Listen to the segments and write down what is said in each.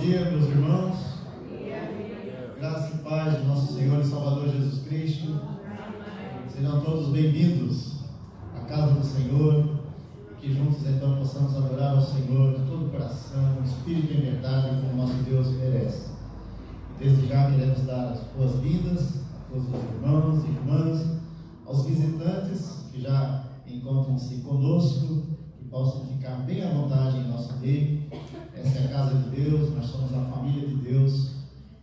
dia, meus irmãos. Graça e paz de nosso Senhor e Salvador Jesus Cristo. Sejam todos bem-vindos à casa do Senhor e que juntos então possamos adorar ao Senhor de todo o coração, espírito e verdade, como nosso Deus merece. Desde já queremos dar as boas-vindas a todos os irmãos e irmãs, aos visitantes que já encontram-se conosco, que possam ficar bem à vontade em nosso meio. Essa é a casa de Deus, nós somos a família de Deus,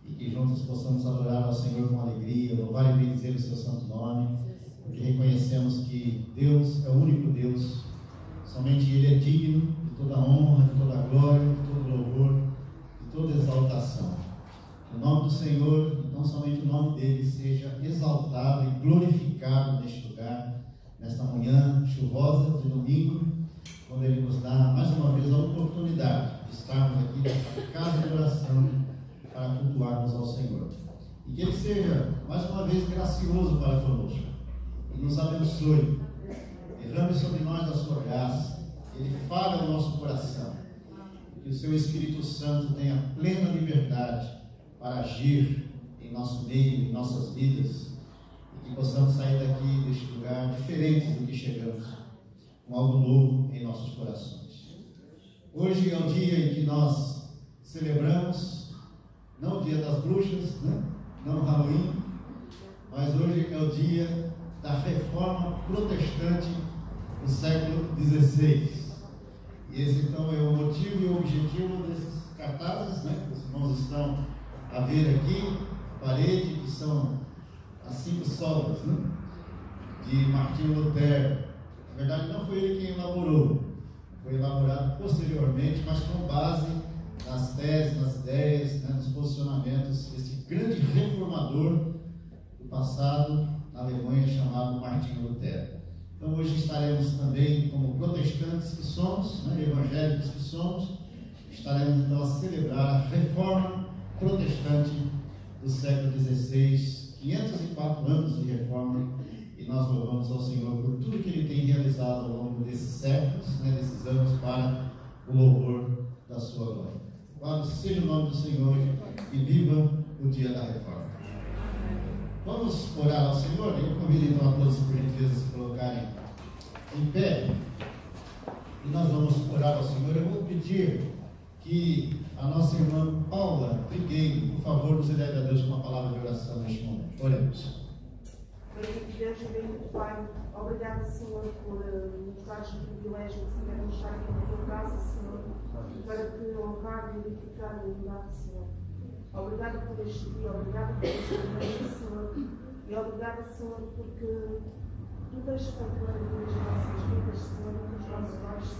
e que juntos possamos adorar ao Senhor com alegria, louvar e bendizer o seu santo nome, porque reconhecemos que Deus é o único Deus, somente Ele é digno de toda honra, de toda glória, de todo louvor, de toda exaltação. O nome do Senhor, e não somente o nome dele, seja exaltado e glorificado neste lugar, nesta manhã chuvosa de domingo, quando Ele nos dá mais uma vez a oportunidade de estarmos aqui nesta casa de oração para cultuarmos ao Senhor. E que Ele seja mais uma vez gracioso para conosco e nos abençoe, derrame sobre nós a sua graça, Ele fale ao nosso coração, que o seu Espírito Santo tenha plena liberdade para agir em nosso meio, em nossas vidas, e que possamos sair daqui deste lugar diferentes do que chegamos, com algo novo em nossos corações. Hoje é o dia em que nós celebramos, não o dia das bruxas, não o Halloween, mas hoje é o dia da reforma protestante do século XVI. E esse então é o motivo e o objetivo desses cartazes, que os irmãos estão a ver aqui, parede, que são as 5 solas, de Martinho Lutero. Na verdade, não foi ele quem elaborou, foi elaborado posteriormente, mas com base nas teses, nas ideias, nos posicionamentos desse grande reformador do passado na Alemanha, chamado Martinho Lutero. Então, hoje estaremos também, como protestantes que somos, evangélicos que somos, estaremos então a celebrar a reforma protestante do século XVI, 504 anos de reforma. E nós louvamos ao Senhor por tudo que Ele tem realizado ao longo desses séculos, desses anos, para o louvor da sua glória. Louvado seja o nome do Senhor e viva o dia da reforma. Vamos orar ao Senhor? Eu convido então a todos, por gentileza, se colocarem em pé. E nós vamos orar ao Senhor. Eu vou pedir que a nossa irmã Paula Trigueiro, por favor, nos eleve a Deus com uma palavra de oração neste momento. Oremos. Bendito Deus e bendito Pai, obrigado, Senhor, por nos dares o privilégio de podermos estar aqui na tua casa, Senhor, para te honrar, glorificar e adorar, Senhor. Obrigado por este dia, obrigado por este momento, Senhor, e obrigado, Senhor, porque tu tens feito maravilhas nas nossas vidas, Senhor, e que os nossos olhos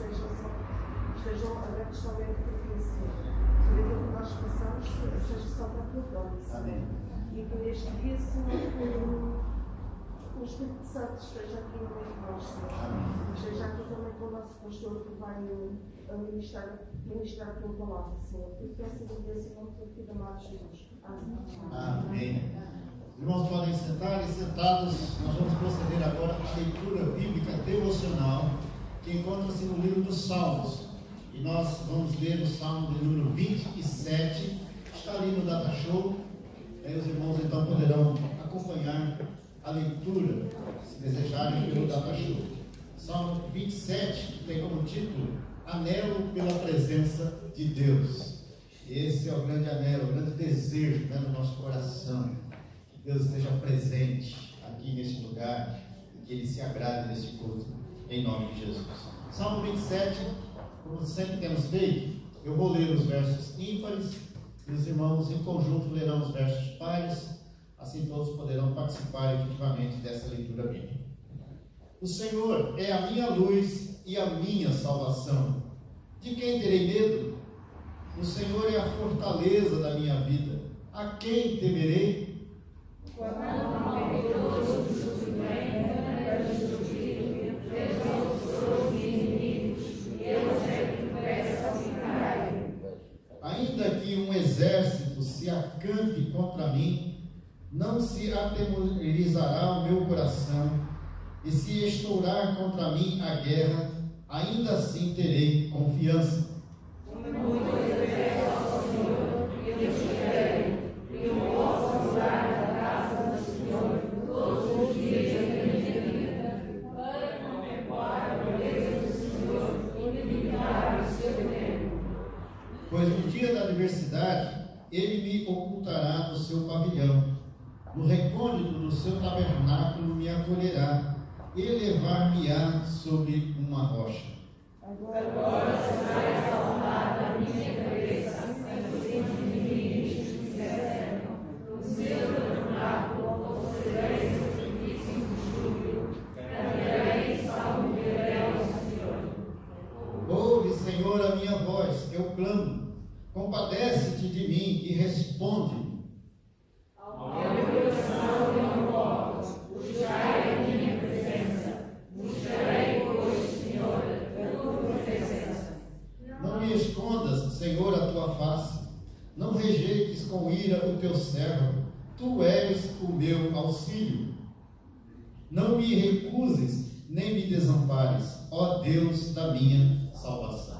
estejam abertos somente por ti, Senhor. Por aquilo que nós passamos, seja só para a tua glória, Senhor. Amém. E que neste dia, Senhor, o Espírito Santo esteja aqui no meio de nós, Senhor. Esteja aqui também com o nosso pastor que vai ministrar a tua palavra, Senhor. E peço a Deus em nome do teu filho amado Jesus. Amém. Amém. Os irmãos podem sentar, e sentados nós vamos proceder agora à leitura bíblica devocional que encontra-se no livro dos Salmos. E nós vamos ler o Salmo de número 27, está ali no Data Show. Aí os irmãos então poderão acompanhar a leitura, se desejarem, pelo Data Show. Salmo 27, que tem como título Anelo pela Presença de Deus. Esse é o grande anelo, o grande desejo do nosso coração, que Deus esteja presente aqui neste lugar e que Ele se agrade deste culto, em nome de Jesus. Salmo 27, como sempre temos feito, eu vou ler os versos ímpares e os irmãos em conjunto lerão os versos pares. Assim todos poderão participar efetivamente dessa leitura bíblica. O Senhor é a minha luz e a minha salvação. De quem terei medo? O Senhor é a fortaleza da minha vida. A quem temerei? Ainda que um exército se acampe contra mim, não se atemorizará o meu coração, e se estourar contra mim a guerra, ainda assim terei confiança. Muito ao Senhor ele me ocultará no seu pavilhão. No recôndito do seu tabernáculo me acolherá, elevar-me-á sobre uma rocha. Agora será exaltada a minha cabeça, entre os inimigos que me cercam. No seu tabernáculo oferecerei sacrifício de júbilo, cantarei salmo de Deus, Senhor. Ouve, Senhor, a minha voz, eu clamo. Compadece-te de mim e responde-me. Ao meu coração eu invoco, buscai a minha presença, buscarei, pois, Senhor, a tua presença. Não me escondas, Senhor, a tua face. Não rejeites com ira o teu servo. Tu és o meu auxílio. Não me recuses, nem me desampares, ó Deus da minha salvação.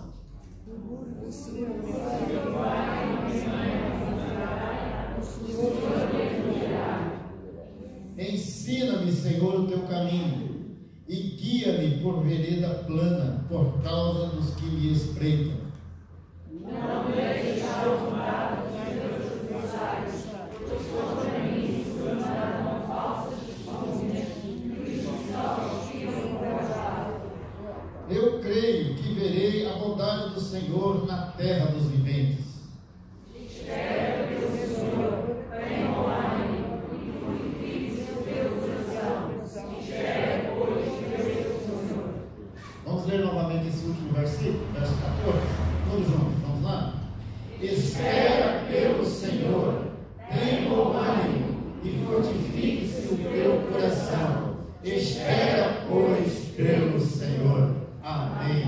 Ensina-me, Senhor, o teu caminho e guia-me por vereda plana, por causa dos que me espreitam. Não deixes arrombado os teus adversários, pois contra mim se levantaram falsas testemunhas e os falsos que eu encorajava. Eu creio que verei a bondade do Senhor na terra dos viventes. Espera pelo Senhor, tenha bom ânimo e purifique o teu coração. Espera, pois, pelo Senhor. Vamos ler novamente esse último versículo, verso 14. Todos juntos, vamos lá? Espera pelo Senhor, tenha bom ânimo e fortifique-se o teu coração. Espera, pois, pelo Senhor. Amém.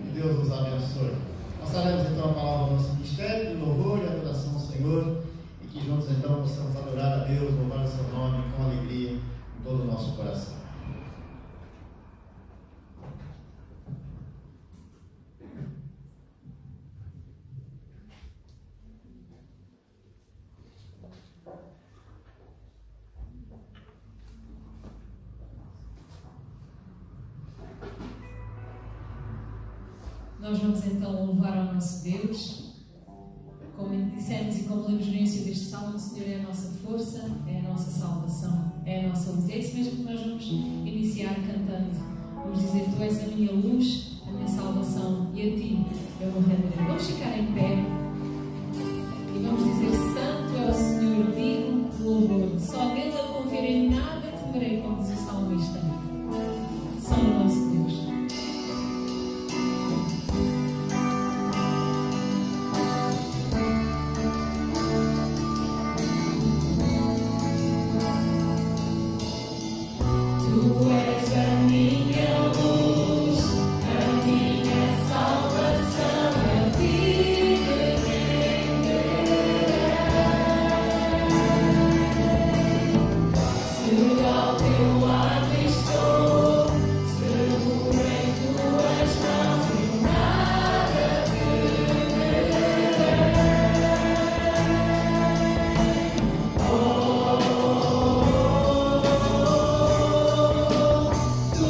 Que Deus nos abençoe. Nós faremos então a palavra do nosso ministério, de louvor e adoração ao Senhor, e que juntos então possamos adorar a Deus, louvar o seu nome com alegria em todo o nosso coração. Nós vamos então louvar ao nosso Deus. Como dissemos e como lemos no início deste salmo, o Senhor é a nossa força, é a nossa salvação, é a nossa luz. É isso mesmo que nós vamos iniciar cantando. Vamos dizer: Tu és a minha luz, a minha salvação, e a Ti eu me renderei. Vamos ficar em pé e vamos dizer: Santo é o Senhor, digno de louvor. Só nele a confiarei, nada temerei, como diz o salmista. Só no nosso Deus. Tu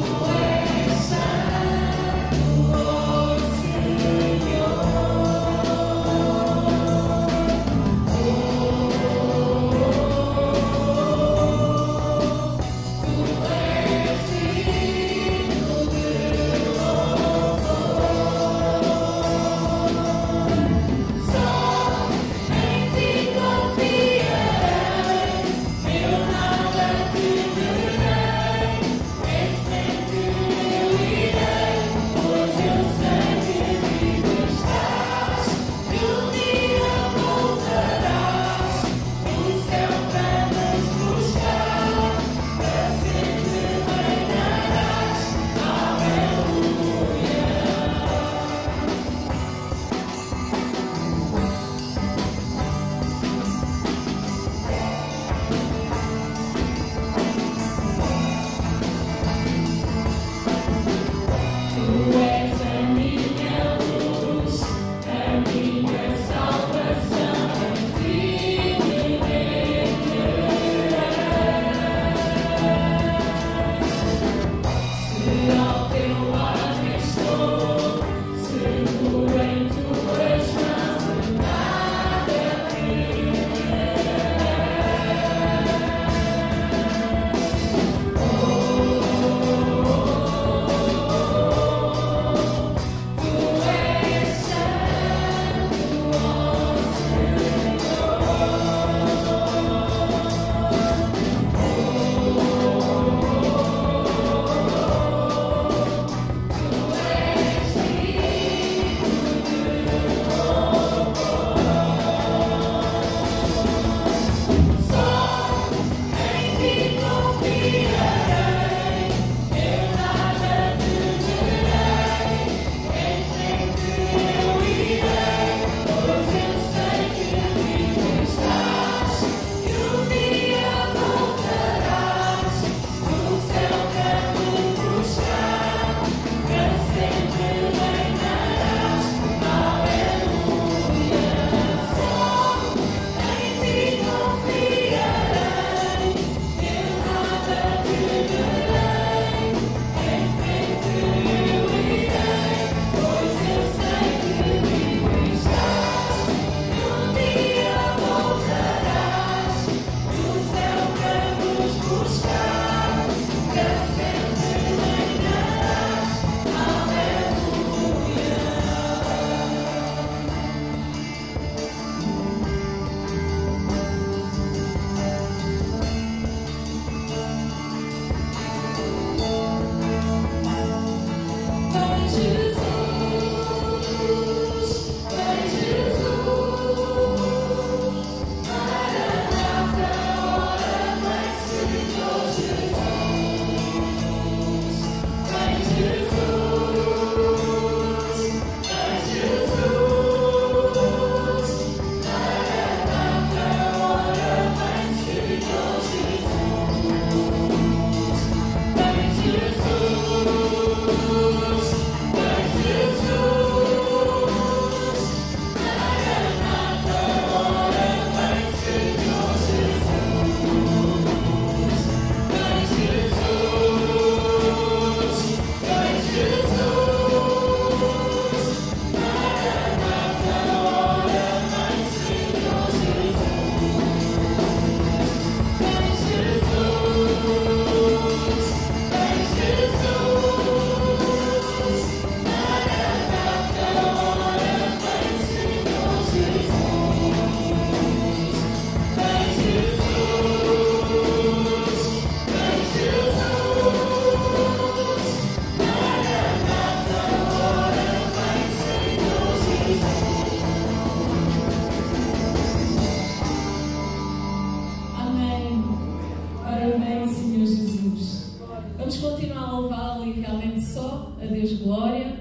Vamos continuar a louvá-lo e realmente só a Deus glória.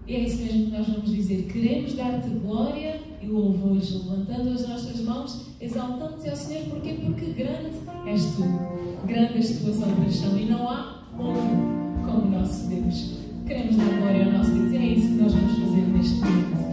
E é isso mesmo que nós vamos dizer. Queremos dar-te glória e louvores, levantando as nossas mãos, exaltando-te ao Senhor. Porquê? Porque grande és tu, grande as tuas obras são, e não há outro como o nosso Deus. Queremos dar glória ao nosso Deus e é isso que nós vamos fazer neste momento.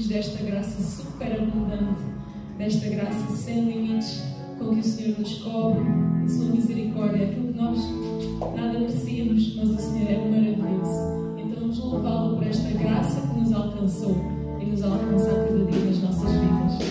Desta graça superabundante, desta graça sem limites, com que o Senhor nos cobre, a sua misericórdia, aquilo que nós nada merecíamos, mas o Senhor é maravilhoso. Então vamos louvá-lo por esta graça que nos alcançou e nos alcança a cada dia nas nossas vidas.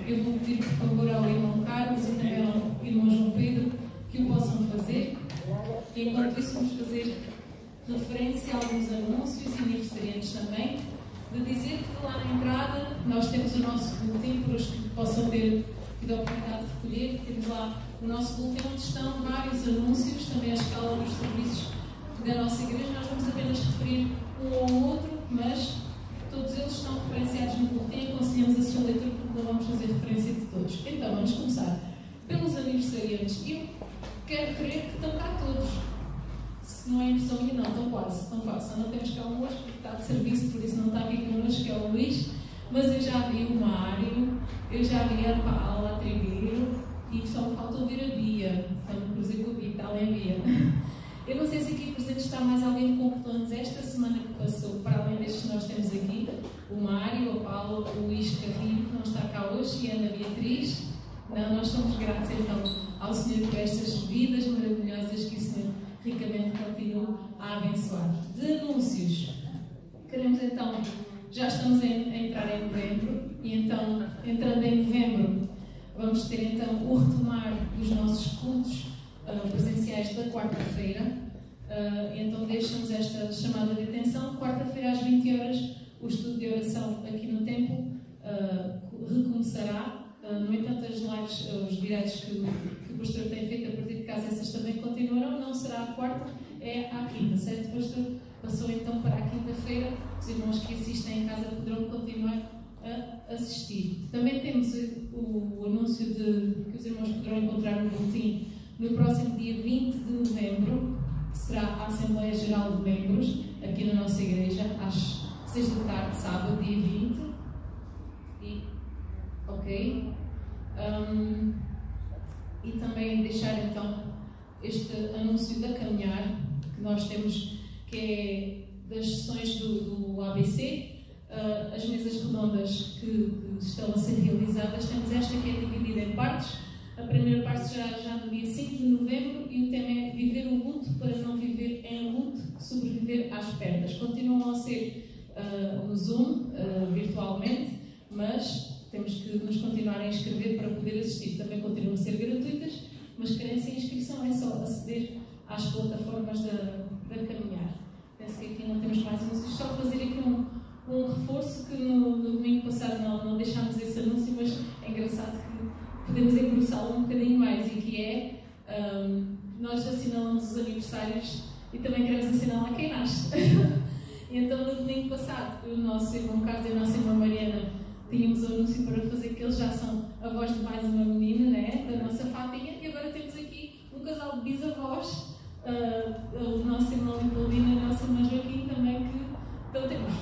eu vou pedir, por favor, ao irmão Carlos e também ao irmão João Pedro que o possam fazer. E enquanto isso, vamos fazer referência a alguns anúncios e aniversariantes também, de dizer que lá na entrada nós temos o nosso boletim para os que possam ter tido a oportunidade de recolher. Temos lá o nosso boletim onde estão vários anúncios, também a escala dos serviços da nossa igreja. Nós vamos apenas referir um ou outro, mas todos eles estão referenciados no boletim. Aconselhamos a sua leitura porque não vamos fazer referência de todos. Então, vamos começar pelos aniversariantes. Eu quero crer que estão cá todos. Se não é impressão minha, não, estão quase. Só não temos cá um hoje porque está de serviço, por isso não está aqui connosco, que é o Luís. Mas eu já vi o Mário, eu já vi a Paula, a Trigueiro, e só me falta ouvir a Bia. Quando cruzei com a Bia, está ali a Bia. Eu não sei se aqui presente está mais alguém com planos esta semana que passou, para além destes que nós temos aqui, o Mário, a Paula, o Luís Carrinho, que não está cá hoje, e a Ana Beatriz. Não, nós somos gratos então ao Senhor por estas vidas maravilhosas que o Senhor ricamente continua a abençoar. De anúncios, queremos então, já estamos a entrar em novembro, e então, entrando em novembro, vamos ter então o retomar dos nossos cultos presenciais da quarta-feira. Então deixamos esta chamada de atenção. Quarta-feira às 20 horas, o estudo de oração aqui no templo recomeçará. No entanto, as lives, os diretos que o pastor tem feito a partir de casa, essas também continuarão. Não será a quarta, é à quinta, certo, pastor? Passou então para a quinta-feira. Os irmãos que assistem em casa poderão continuar a assistir. Também temos o anúncio de que os irmãos poderão encontrar no boletim no próximo dia 20 de novembro, que será a Assembleia Geral de Membros, aqui na nossa igreja, às 6 da tarde, sábado, dia 20. Ok. E também deixar então este anúncio da caminhar que nós temos, que é das sessões do ABC, as mesas redondas que estão a ser realizadas. Temos esta que é dividida em partes. A primeira parte será já no dia 5 de novembro e o tema é viver o luto para não viver em luto, sobreviver às perdas. Continuam a ser no Zoom, virtualmente, mas temos que nos continuar a inscrever para poder assistir. Também continuam a ser gratuitas, mas carência de inscrição, é só aceder às plataformas da caminhar. Penso que aqui não temos mais anúncios, só fazer aqui um reforço que no domingo passado não deixámos esse anúncio, mas é engraçado que podemos engrossá-lo um bocadinho mais, e que é, nós assinalamos os aniversários e também queremos assinalar quem nasce. E então no domingo passado, o nosso irmão Carlos e a nossa irmã Mariana tínhamos o anúncio para fazer que eles já são avós de mais uma menina, né, da nossa Fatinha, e agora temos aqui um casal de bisavós, o nosso irmão Leopoldino e a nossa irmã Joaquim também, que então temos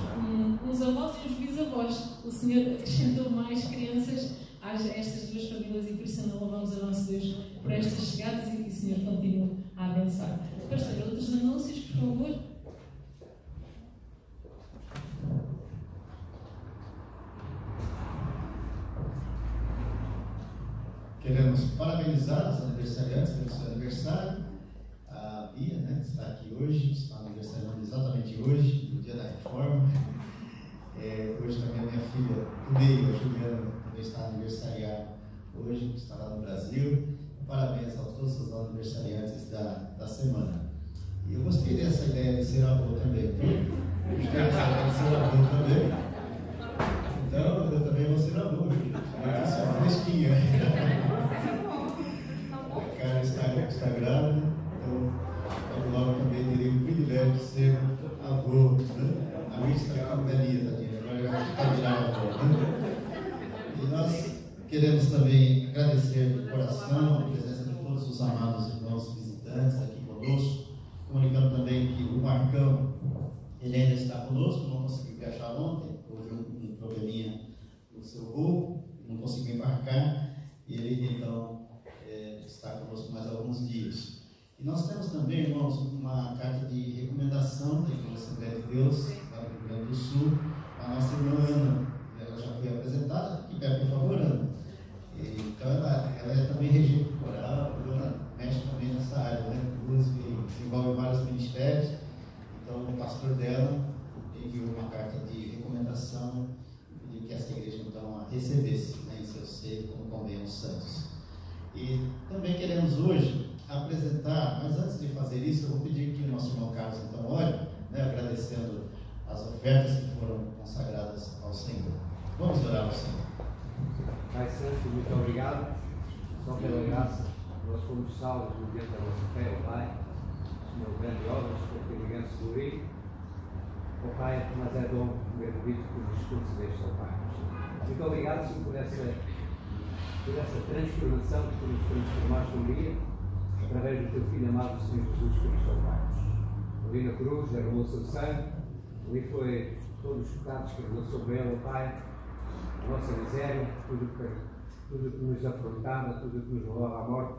uns avós e uns bisavós. O Senhor acrescentou mais crianças a estas duas famílias e por isso não louvamos a nosso Deus por estas chegadas e que o Senhor continue a abençoar. Pastor, outros anúncios, por favor? Queremos parabenizar os aniversariantes pelo seu aniversário. A Bia, né, que está aqui hoje, está aniversariando exatamente hoje, no dia da reforma. Hoje também a minha filha, do meio, a Juliana, também está aniversariando hoje, está lá no Brasil. Parabéns a todos os aniversariantes da semana. E eu gostei dessa ideia de ser avô também. Eu quero ser avô também. Então, eu também vou ser avô, filho. Eu sou fresquinha. A cara está grávida, então logo também terei o privilégio de ser avô. Né? A minha está com velhinha, tadinha, agora já está virada avó. Né? E nós queremos também agradecer de coração a presença de todos os amados irmãos visitantes aqui conosco, comunicando também que o Marcão, ele ainda está conosco, não conseguiu viajar ontem, houve um probleminha no seu voo, não conseguiu embarcar, e ele então está conosco mais alguns dias. E nós temos também, irmãos, uma carta de recomendação da Igreja Assembleia de Deus, lá do Rio Grande do Sul, a nossa irmã Ana. Ela já foi apresentada, aqui perto, por favor, Ana. Então ela é também regente coral, ela mexe também nessa área, né? Música, desenvolve vários ministérios. Então o pastor dela enviou uma carta de recomendação de que essa igreja então a recebesse, né, em seu seio, como convém aos santos. E também queremos hoje apresentar, mas antes de fazer isso, eu vou pedir que o nosso irmão Carlos então ore, né, agradecendo as ofertas que foram consagradas ao Senhor. Vamos orar ao Senhor. Pai Santo, muito obrigado, só pela graça, nós fomos salvos mediante da nossa fé, ó Pai, Senhor, grande obras, porque ninguém se glorie, ó Pai, mas é dom gratuito que nos concedeste, ó Pai. Muito obrigado, Senhor, por essa transformação que tu nos transformaste um dia, através do teu Filho amado, Senhor Jesus Cristo, ó Pai. Ali na cruz, derramou o seu sangue, ali foi todos os pecados que levou sobre ele, ó Pai, a nossa miséria, tudo que nos afrontava, tudo que nos levava à morte,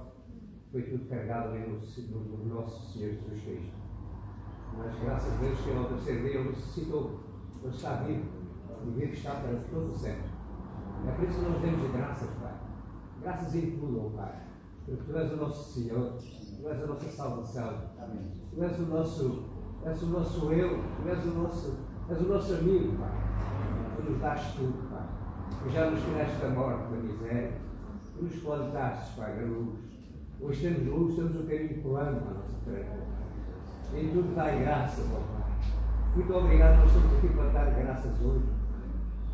foi tudo carregado ali no nosso Senhor Jesus Cristo. Mas graças a Deus que ele ao terceiro dia ele ressuscitou, ele está vivo, e vivo está para todo o sempre. É por isso que nós damos graças, Pai. Graças em tudo, ó Pai. Porque tu és o nosso Senhor, tu és a nossa salvação. Amém. Tu és o nosso eu, tu és o nosso amigo, Pai. Tu nos dás tudo, Pai. Tu já nos tiraste da morte, da miséria. Tu nos plantaste, Pai, na luz. Hoje temos luz, temos o caminho plano à nossa frente, Pai. Em tudo dai graças, ó Pai. Muito obrigado, nós estamos aqui para dar graças hoje.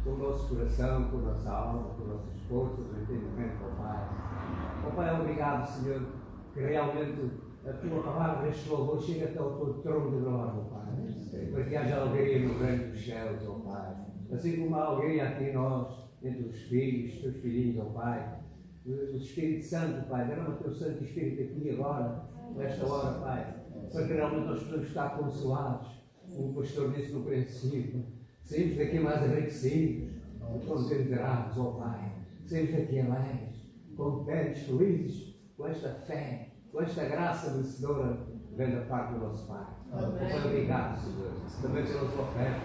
Com o nosso coração, com a nossa alma, com as nossas forças, o entendimento, ó Pai. Ó Pai, obrigado, Senhor, que realmente a tua palavra, este louvor, chega até ao teu trono de glória, ó Pai. Para que haja alegria no reino dos céus, ó Pai. Assim como há alegria aqui em nós, entre os filhos, os teus filhinhos, ó Pai. O Espírito Santo, Pai, derrama o teu Santo Espírito aqui agora, nesta hora, Pai, para que realmente nós possamos estar consolados, como o pastor disse no princípio, saímos daqui mais enriquecidos, contenterados, ó Pai, saímos daqui alegres, contentes, felizes, com esta fé, com esta graça vencedora, vem da parte do nosso Pai. Muito obrigado, Senhor, também pela tua oferta,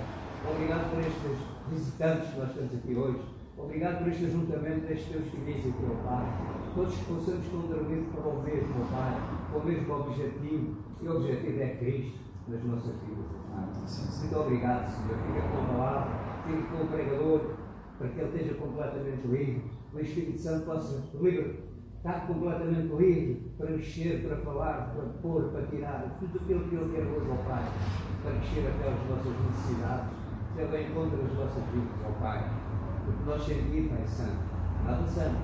obrigado por estes visitantes que nós temos aqui hoje. Obrigado por este ajuntamento destes teus filhos aqui, ó Pai. Todos que possamos contribuir para o mesmo, ó Pai, para o mesmo objetivo. E o objetivo é Cristo nas nossas vidas, ó Pai. Muito obrigado, Senhor. Fica com a palavra, fica com o pregador, para que ele esteja completamente livre. O Espírito Santo possa estar completamente livre para mexer, para falar, para pôr, para tirar tudo aquilo que ele quer hoje, ó Pai, para mexer até as nossas necessidades, que ele encontre as nossas vidas, ó Pai. Porque nós sentimos, Pai Santo, nada santo,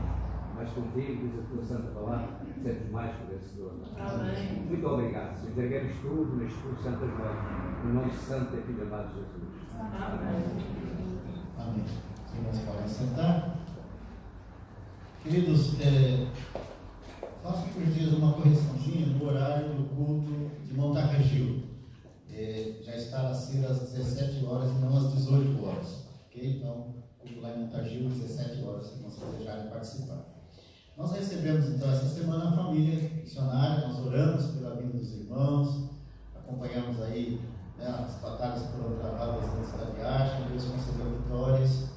mas contigo, diz a tua santa palavra, sermos mais que vencedor. Amém. Muito obrigado, Senhor. Entregamos tudo nas tuas santas mãos, no nome santo e filho amado Jesus. Amém. Amém. Os irmãos podem sentar. Queridos, faço por dias uma correçãozinha no horário do culto de Montarregil. Já está a ser às 17 horas e não às 18 horas. Ok? Então, culto lá em Montargil, 17 horas, se vocês desejarem participar. Nós recebemos então essa semana a família missionária, nós oramos pela vida dos irmãos, acompanhamos aí, né, as batalhas que foram travadas antes da viagem, Deus concedeu vitórias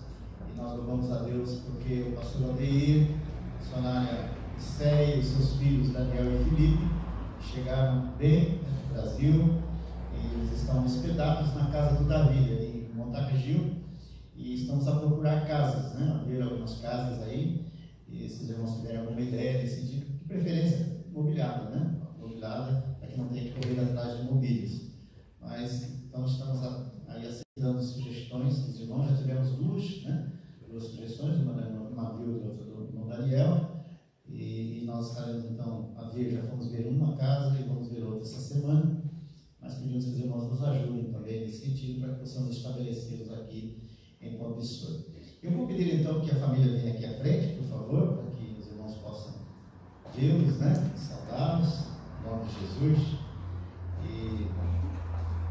e nós louvamos a Deus porque o pastor Aldeir, a missionária Céia e os seus filhos Daniel e Felipe chegaram bem no Brasil e eles estão hospedados na casa do Davi, ali em Montargil. E estamos a procurar casas, né? A ver algumas casas aí. E se os irmãos tiverem alguma ideia desse tipo, de preferência mobiliada, né? Mobiliada, para que não tenha que correr atrás de mobílias. Mas então estamos aí aceitando sugestões dos irmãos. Já tivemos duas sugestões, uma do Navio e outra do Daniel. E nós estaremos então a ver, já fomos ver uma casa e vamos ver outra essa semana. Mas pedimos que os irmãos nos ajudem também nesse sentido, para que possamos estabelecê-los aqui em Pão de Açúcar. Eu vou pedir então que a família venha aqui à frente, por favor, para que os irmãos possam vê-los, né? Saudá-los, em nome de Jesus. E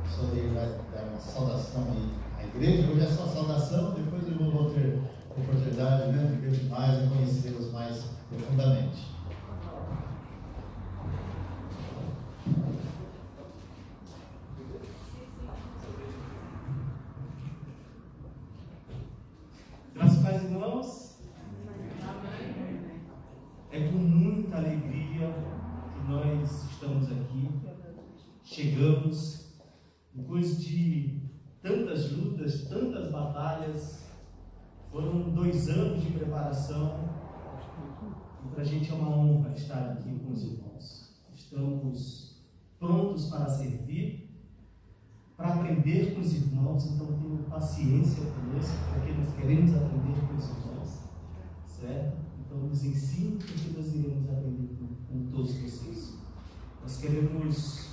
o senhor vai dar uma saudação aí à igreja. Hoje é só saudação, depois eu vou ter a oportunidade, né, de ver mais e conhecê-los mais profundamente. Graças a irmãos, é com muita alegria que nós estamos aqui, chegamos, depois de tantas lutas, tantas batalhas, foram 2 anos de preparação, E para a gente é uma honra estar aqui com os irmãos. Estamos prontos para servir, para aprender com os irmãos, então tenham paciência conosco, porque nós queremos aprender com os irmãos, certo? Então nos ensine, porque nós iremos aprender com todos vocês. Nós queremos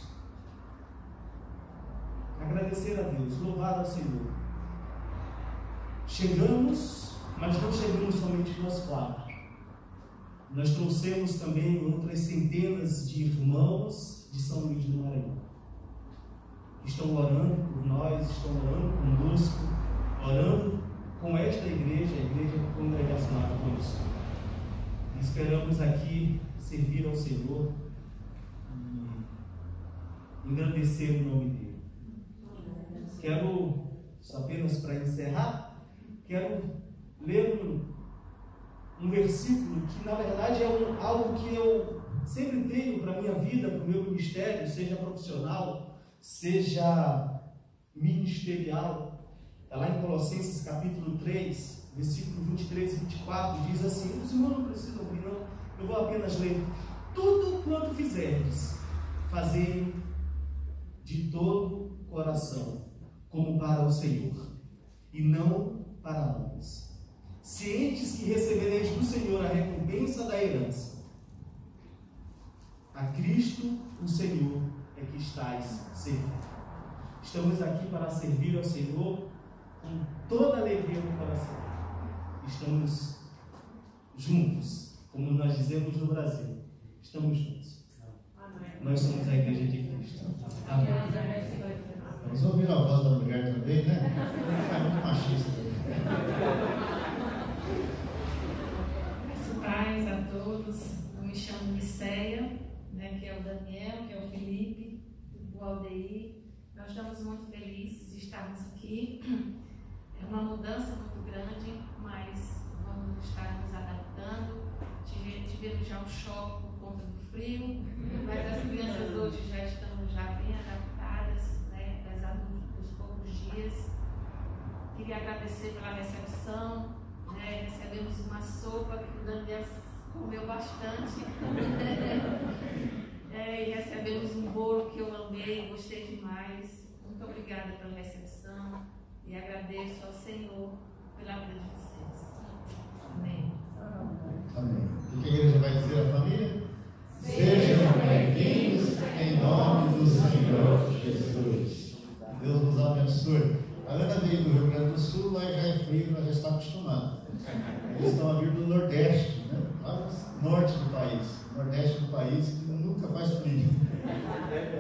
agradecer a Deus, louvar ao Senhor. Chegamos, mas não chegamos somente nós quatro. Nós trouxemos também outras centenas de irmãos de São Luís do Maranhão, que estão orando por nós, estão orando conosco, orando com esta igreja, a igreja congregacional conosco. Esperamos aqui servir ao Senhor e engrandecer o nome dele. Quero, só apenas para encerrar, quero ler um versículo que na verdade é algo que eu sempre tenho para a minha vida, para o meu ministério, seja profissional, seja ministerial. Está lá em Colossenses capítulo 3, versículo 23 e 24, diz assim, os irmãos não precisam abrir não, eu vou apenas ler: tudo quanto fizerdes, fazei de todo coração, como para o Senhor, e não para homens, cientes que recebereis do Senhor a recompensa da herança. A Cristo, o Senhor, é que estáis servindo. Estamos aqui para servir ao Senhor com toda a alegria no coração. Estamos juntos, como nós dizemos no Brasil. Estamos juntos. Amém. Nós somos a Igreja de Cristo. Amém. Vamos ouvir a voz da mulher também, né? É muito machista. Paz a todos. Eu me chamo Niceia, né, que é o Daniel, que é o Felipe, o Aldeir. Nós estamos muito felizes de estarmos aqui. É uma mudança muito grande, mas vamos estar nos adaptando. Tivemos já um choque por conta do frio, mas as crianças hoje já estão bem adaptadas, né, apesar dos poucos dias. Queria agradecer pela recepção, né, recebemos uma sopa que o Daniel comeu bastante. E recebemos um bolo que eu amei, gostei demais. Muito obrigada pela recepção e agradeço ao Senhor pela vida de vocês. Amém. Amém. O que a igreja vai dizer à família? Sejam bem-vindos em nome do Senhor Jesus. Deus nos abençoe. A Ana veio do Rio Grande do Sul, lá já é frio, nós já estamos acostumados. Eles estão a vir do Nordeste, né? Lá no norte do país. Nordeste do país, que nunca faz frio.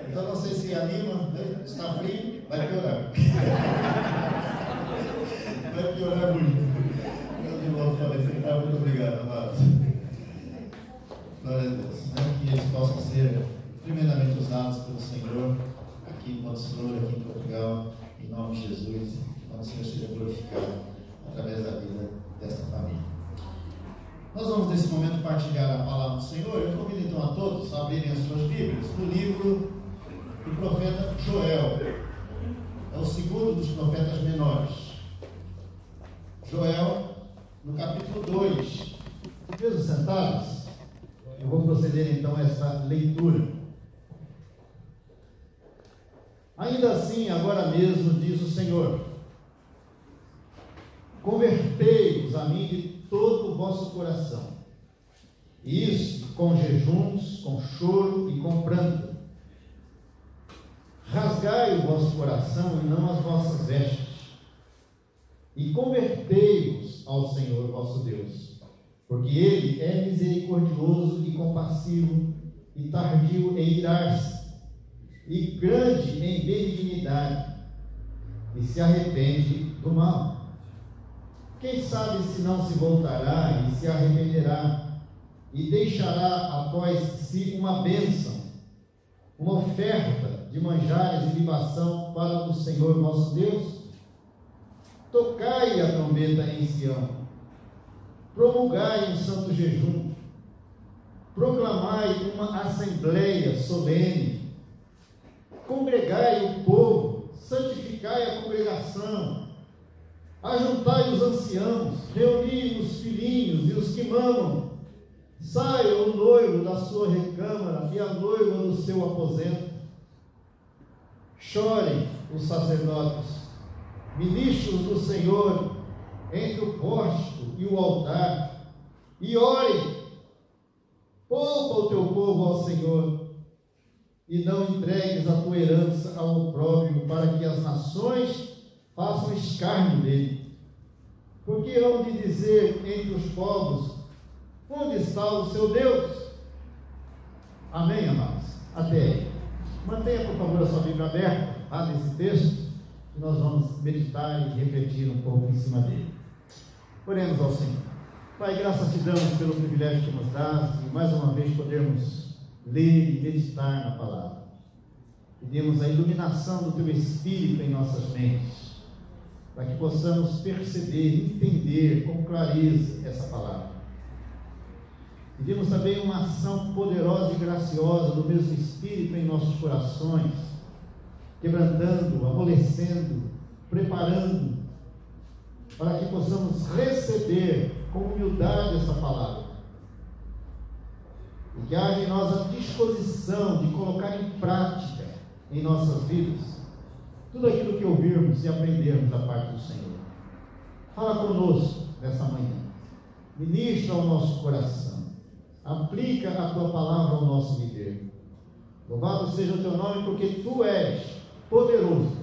Então não sei se anima, né? Está frio, vai piorar. Vai piorar muito. Eu de novo falei, muito obrigado, amados. Glória a Deus. Que eles possam ser primeiramente usados pelo Senhor, aqui em Ponte Flor, aqui em Portugal, em nome de Jesus, para o Senhor seja glorificado através da vida desta família. Nós vamos nesse momento partilhar a palavra do Senhor. Eu convido então a todos a abrirem as suas Bíblias no livro do profeta Joel. É o segundo dos profetas menores. Joel, no capítulo 2. Mesmo sentados, eu vou proceder então a essa leitura. Ainda assim, agora mesmo, diz o Senhor: convertei-vos a mim de todo o vosso coração, e isso com jejuns, com choro e com pranto. Rasgai o vosso coração e não as vossas vestes, e convertei-vos ao Senhor vosso Deus, porque Ele é misericordioso e compassivo, e tardio em irar-se, e grande em benignidade, e se arrepende do mal. Quem sabe se não se voltará e se arrependerá, e deixará após si uma bênção, uma oferta de manjares e libação para o Senhor nosso Deus? Tocai a trombeta em Sião, promulgai um santo jejum, proclamai uma assembleia solene, congregai o povo, santificai a congregação, ajuntai os anciãos, reuni os filhinhos e os que mamam, Saia o noivo da sua recâmara e a noiva do seu aposento. Chorem os sacerdotes, ministros do Senhor, entre o pórtico e o altar, e orem. Poupa o teu povo ao Senhor, e não entregues a tua herança ao opróbrio, para que as nações façam escárnio dele. Porque hão de dizer entre os povos: onde está o seu Deus? Amém, amados? Até aí. Mantenha, por favor, a sua Bíblia aberta nesse texto, que nós vamos meditar e refletir um pouco em cima dele. Oremos ao Senhor. Pai, graças te damos pelo privilégio que nos dás e mais uma vez podermos ler e meditar na palavra. Pedimos a iluminação do teu Espírito em nossas mentes, para que possamos perceber, entender com clareza essa palavra. Pedimos também uma ação poderosa e graciosa do mesmo Espírito em nossos corações, quebrantando, amolecendo, preparando, para que possamos receber com humildade essa palavra. E que haja em nós a disposição de colocar em prática em nossas vidas tudo aquilo que ouvirmos e aprendermos da parte do Senhor. Fala conosco nessa manhã. Ministra ao nosso coração. Aplica a tua palavra ao nosso viver. Louvado seja o teu nome, porque tu és poderoso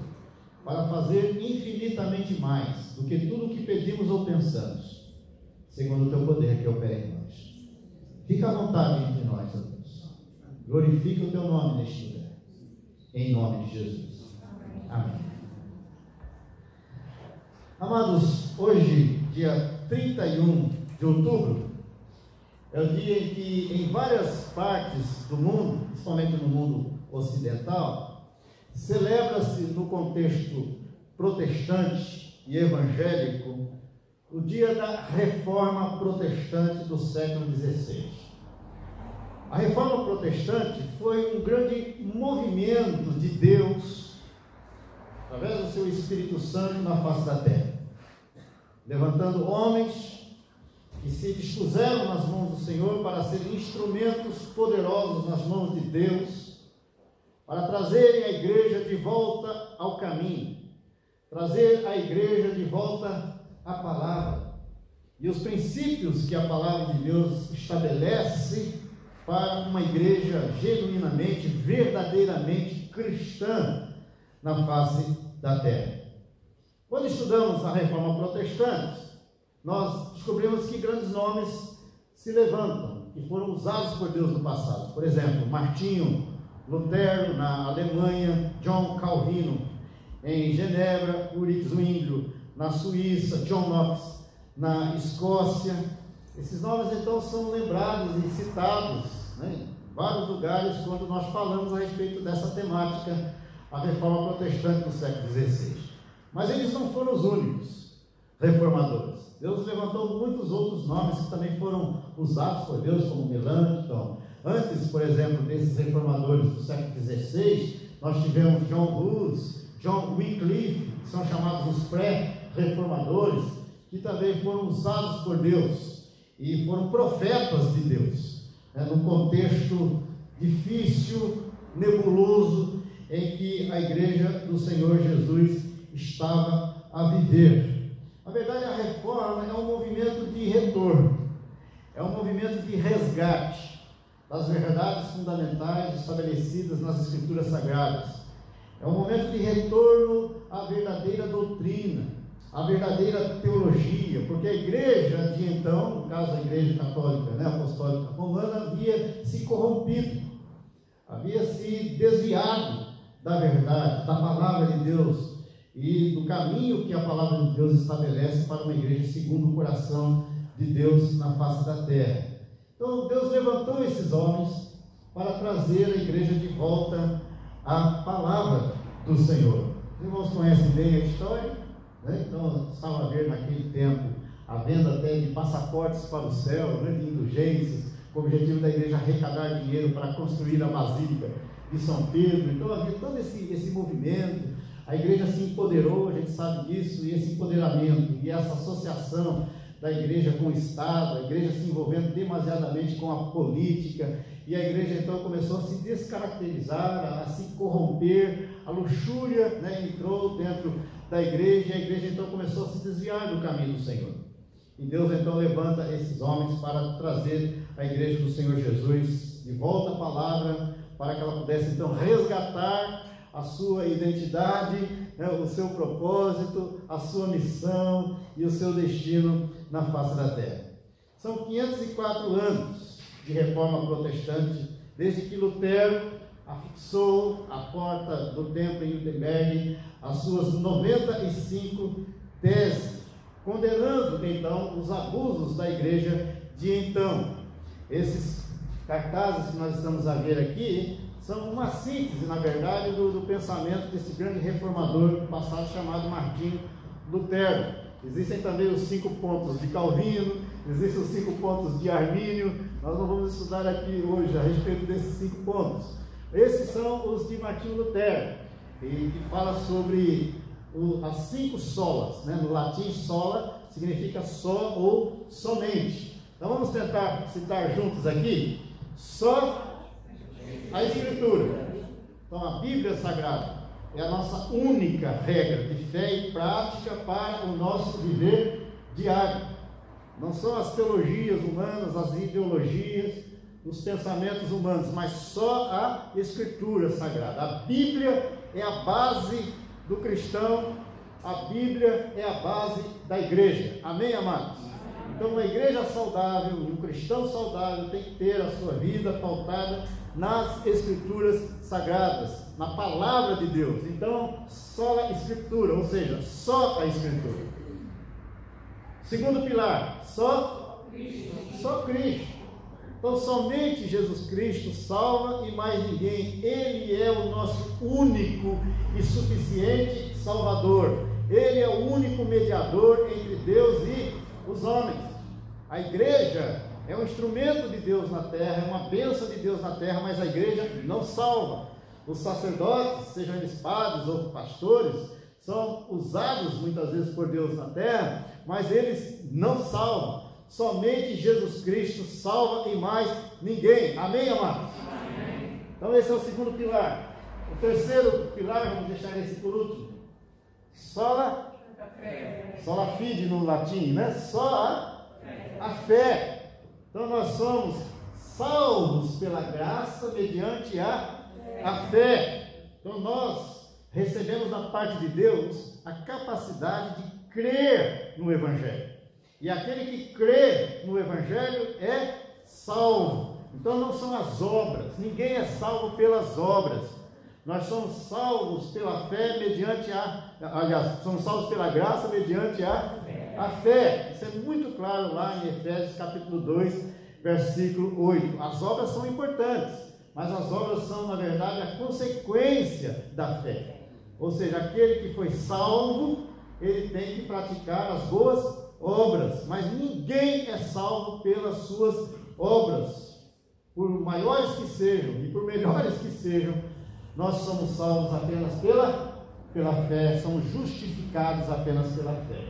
para fazer infinitamente mais do que tudo o que pedimos ou pensamos, segundo o teu poder que opera em nós. Fica à vontade entre nós, ó Deus. Glorifica o teu nome neste lugar. Em nome de Jesus. Amém. Amados, hoje, dia 31 de outubro, é o dia em que em várias partes do mundo, principalmente no mundo ocidental, celebra-se no contexto protestante e evangélico o dia da Reforma Protestante do século XVI. A Reforma Protestante foi um grande movimento de Deus, através do seu Espírito Santo na face da terra, levantando homens que se dispuseram nas mãos do Senhor para serem instrumentos poderosos nas mãos de Deus, para trazerem a igreja de volta ao caminho, trazer a igreja de volta à palavra e os princípios que a palavra de Deus estabelece para uma igreja genuinamente, verdadeiramente cristã na face da terra. Quando estudamos a Reforma Protestante, nós descobrimos que grandes nomes se levantam e foram usados por Deus no passado. Por exemplo, Martinho Lutero na Alemanha, John Calvino em Genebra, Ulrich Zwinglio na Suíça, John Knox na Escócia. Esses nomes então são lembrados e citados, em vários lugares quando nós falamos a respeito dessa temática, a Reforma Protestante do século XVI. Mas eles não foram os únicos reformadores. Deus levantou muitos outros nomes que também foram usados por Deus, como Melanchthon. Antes, por exemplo, desses reformadores do século XVI, nós tivemos John Hus, John Wycliffe, que são chamados os pré-reformadores, que também foram usados por Deus e foram profetas de Deus, num contexto difícil, nebuloso, em que a igreja do Senhor Jesus estava a viver. Na verdade, a reforma é um movimento de retorno, é um movimento de resgate das verdades fundamentais estabelecidas nas Escrituras Sagradas. É um momento de retorno à verdadeira doutrina, à verdadeira teologia, porque a igreja de então, no caso a igreja católica, apostólica romana, havia se corrompido, havia se desviado da verdade, da palavra de Deus e do caminho que a palavra de Deus estabelece para uma igreja segundo o coração de Deus na face da terra. Então Deus levantou esses homens para trazer a igreja de volta à palavra do Senhor. Os irmãos conhecem bem a história, Então estava a ver naquele tempo a venda até de passaportes para o céu, de indulgências, com o objetivo da igreja arrecadar dinheiro para construir a Basílica de São Pedro. Então havia todo esse movimento, a igreja se empoderou, a gente sabe disso, e esse empoderamento e essa associação da igreja com o Estado, a igreja se envolvendo demasiadamente com a política, e a igreja então começou a se descaracterizar, a se corromper, a luxúria, né, entrou dentro da igreja, e a igreja então começou a se desviar do caminho do Senhor. E Deus então levanta esses homens para trazer a igreja do Senhor Jesus de volta à palavra, para que ela pudesse então resgatar a sua identidade, né, o seu propósito, a sua missão e o seu destino na face da terra. São 504 anos de reforma protestante, desde que Lutero afixou à porta do templo em Wittenberg as suas 95 teses, condenando então os abusos da igreja de então. Esses cartazes que nós estamos a ver aqui são uma síntese, na verdade, do pensamento desse grande reformador do passado chamado Martinho Lutero. Existem também os 5 pontos de Calvino, existem os 5 pontos de Armínio. Nós não vamos estudar aqui hoje a respeito desses 5 pontos. Esses são os de Martinho Lutero, que fala sobre as 5 solas, né? No latim, sola significa só ou somente. Então vamos tentar citar juntos aqui. Só a Escritura. Então a Bíblia Sagrada é a nossa única regra de fé e prática para o nosso viver diário. Não são as teologias humanas, as ideologias, os pensamentos humanos, mas só a Escritura Sagrada. A Bíblia é a base do cristão, a Bíblia é a base da igreja. Amém, amados? Então, uma igreja saudável, um cristão saudável tem que ter a sua vida pautada nas Escrituras Sagradas, na Palavra de Deus. Então, só a Escritura, ou seja, só a Escritura. Segundo pilar, só Cristo. Então, somente Jesus Cristo salva e mais ninguém. Ele é o nosso único e suficiente Salvador. Ele é o único mediador entre Deus e os homens. A igreja é um instrumento de Deus na terra, é uma bênção de Deus na terra, mas a igreja não salva. Os sacerdotes, sejam eles padres ou pastores, são usados muitas vezes por Deus na terra, mas eles não salvam. Somente Jesus Cristo salva e mais ninguém. Amém, amados? Amém. Então esse é o segundo pilar. O terceiro pilar, vamos deixar esse por último. Sola fide no latim, né? Só a fé. Então nós somos salvos pela graça mediante a fé. Então nós recebemos da parte de Deus a capacidade de crer no Evangelho. E aquele que crê no Evangelho é salvo. Então não são as obras, ninguém é salvo pelas obras. Nós somos salvos pela fé mediante somos salvos pela graça mediante a fé. Isso é muito claro lá em Efésios capítulo 2, versículo 8. As obras são importantes, mas as obras são, na verdade, a consequência da fé. Ou seja, aquele que foi salvo, ele tem que praticar as boas obras, mas ninguém é salvo pelas suas obras, por maiores que sejam e por melhores que sejam. Nós somos salvos apenas pela fé, somos justificados apenas pela fé.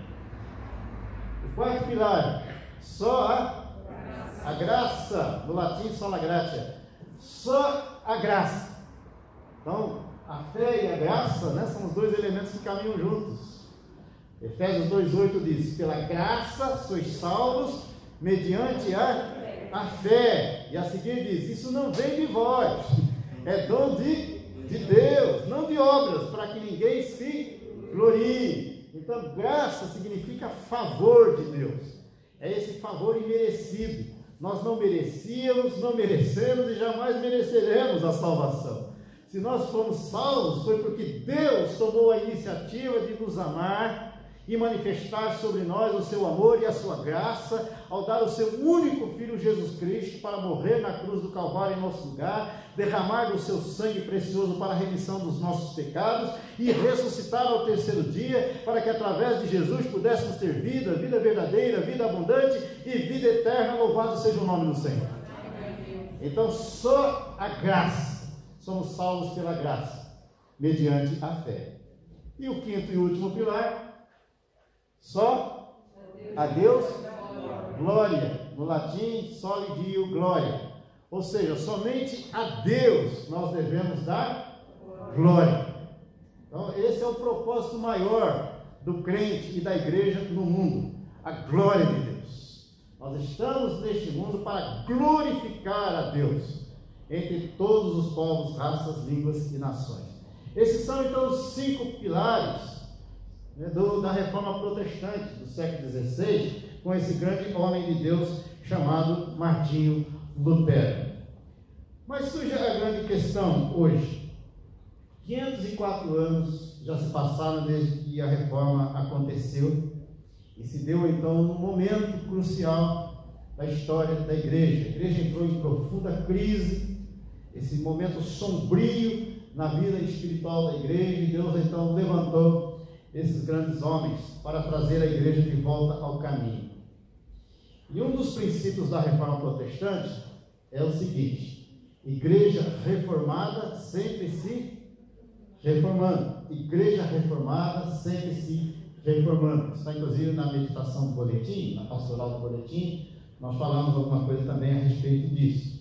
O quarto pilar, só a graça, no latim sola gratia, só a graça. Então, a fé e a graça, né, são os dois elementos que caminham juntos. Efésios 2,8 diz: pela graça sois salvos mediante a fé. E a seguir diz: isso não vem de vós, é dom de Deus, não de obras, para que ninguém se glorie. Então, graça significa favor de Deus. É esse favor imerecido. Nós não merecíamos, não merecemos e jamais mereceremos a salvação. Se nós fomos salvos, foi porque Deus tomou a iniciativa de nos amar e manifestar sobre nós o seu amor e a sua graça, ao dar o seu único Filho Jesus Cristo para morrer na cruz do Calvário em nosso lugar, derramar o seu sangue precioso para a remissão dos nossos pecados e ressuscitar ao terceiro dia, para que através de Jesus pudéssemos ter vida verdadeira, vida abundante e vida eterna. Louvado seja o nome do Senhor. Então, só a graça, somos salvos pela graça, mediante a fé. E o quinto e último pilar, só a Deus glória, no latim, soli Deo glória. Ou seja, somente a Deus nós devemos dar glória. Então, esse é o propósito maior do crente e da igreja no mundo, a glória de Deus. Nós estamos neste mundo para glorificar a Deus entre todos os povos, raças, línguas e nações. Esses são então os 5 pilares, né, da reforma protestante do século XVI, com esse grande homem de Deus chamado Martinho Lutero. Mas surge a grande questão hoje. 504 anos já se passaram desde que a reforma aconteceu e se deu então num momento crucial da história da igreja. A igreja entrou em profunda crise, esse momento sombrio na vida espiritual da igreja, e Deus então levantou esses grandes homens para trazer a igreja de volta ao caminho. E um dos princípios da reforma protestante é o seguinte: igreja reformada sempre se reformando. Igreja reformada sempre se reformando. Está inclusive na meditação do boletim, na pastoral do boletim, nós falamos alguma coisa também a respeito disso.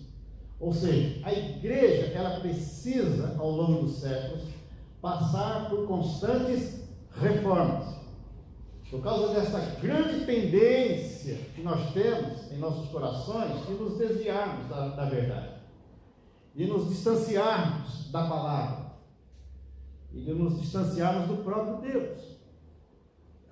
Ou seja, a igreja, ela precisa, ao longo dos séculos, passar por constantes reformas. Por causa dessa grande tendência que nós temos em nossos corações de nos desviarmos da verdade, de nos distanciarmos da palavra e de nos distanciarmos do próprio Deus.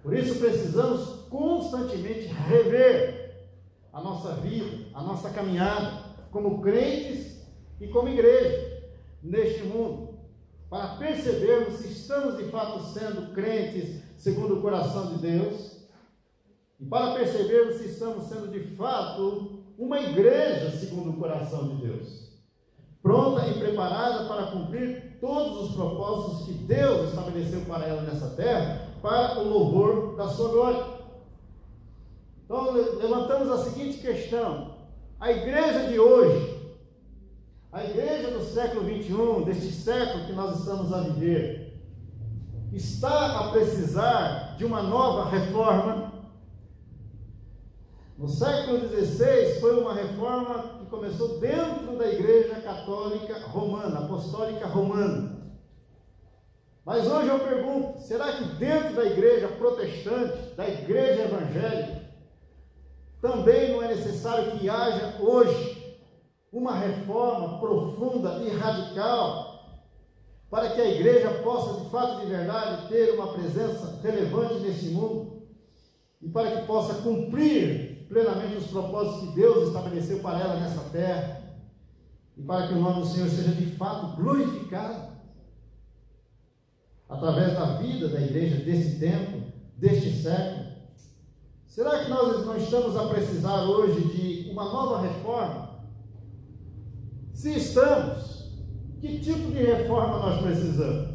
Por isso precisamos constantemente rever a nossa vida, a nossa caminhada, como crentes e como igreja neste mundo, para percebermos se estamos de fato sendo crentes segundo o coração de Deus, e para percebermos se estamos sendo de fato uma igreja segundo o coração de Deus, pronta e preparada para cumprir todos os propósitos que Deus estabeleceu para ela nessa terra, para o louvor da sua glória. Então levantamos a seguinte questão: a igreja de hoje, a igreja do século XXI, deste século que nós estamos a viver, está a precisar de uma nova reforma? No século XVI foi uma reforma que começou dentro da igreja católica romana, apostólica romana. Mas hoje eu pergunto, será que dentro da igreja protestante, da igreja evangélica, também não é necessário que haja hoje uma reforma profunda e radical, para que a igreja possa, de fato, de verdade, ter uma presença relevante nesse mundo, e para que possa cumprir plenamente os propósitos que Deus estabeleceu para ela nessa terra, e para que o nome do Senhor seja de fato glorificado através da vida da igreja desse tempo, deste século? Será que nós não estamos a precisar hoje de uma nova reforma? Se estamos, que tipo de reforma nós precisamos?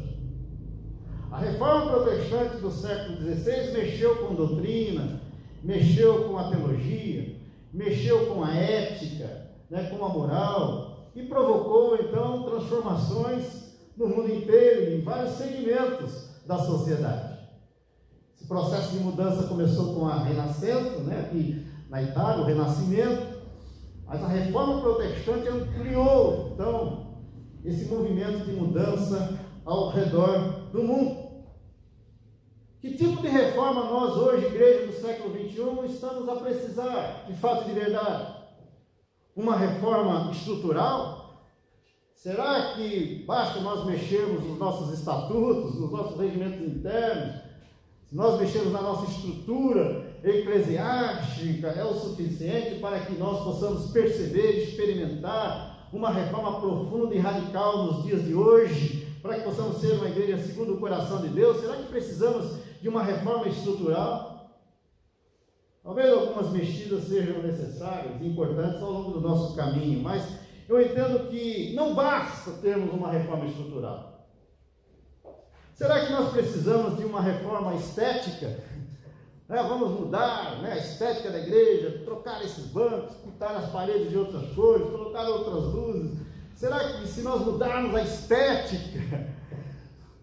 A reforma protestante do século XVI mexeu com doutrina, mexeu com a teologia, mexeu com a ética, com a moral, e provocou então transformações no mundo inteiro, em vários segmentos da sociedade. Esse processo de mudança começou com a Renascença, aqui na Itália, o Renascimento, mas a reforma protestante ampliou então esse movimento de mudança ao redor do mundo. Que tipo de reforma nós hoje, igreja do século XXI, estamos a precisar, de fato, de verdade? Uma reforma estrutural? Será que basta nós mexermos nos nossos estatutos, nos nossos regimentos internos? Se nós mexermos na nossa estrutura eclesiástica, é o suficiente para que nós possamos perceber e experimentar uma reforma profunda e radical nos dias de hoje, para que possamos ser uma igreja segundo o coração de Deus? Será que precisamos de uma reforma estrutural? Talvez algumas mexidas sejam necessárias e importantes ao longo do nosso caminho, mas eu entendo que não basta termos uma reforma estrutural. Será que nós precisamos de uma reforma estética? Vamos mudar a estética da igreja, trocar esses bancos, pintar as paredes de outras cores, colocar outras luzes. Será que se nós mudarmos a estética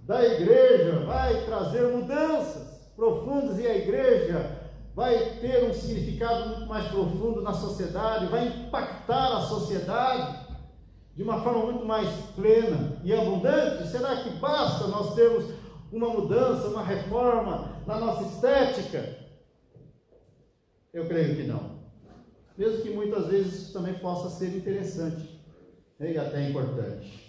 da igreja, vai trazer mudanças profundas e a igreja vai ter um significado muito mais profundo na sociedade, vai impactar a sociedade de uma forma muito mais plena e abundante? Será que basta nós termos uma mudança, uma reforma na nossa estética? Eu creio que não. Mesmo que muitas vezes isso também possa ser interessante e até importante.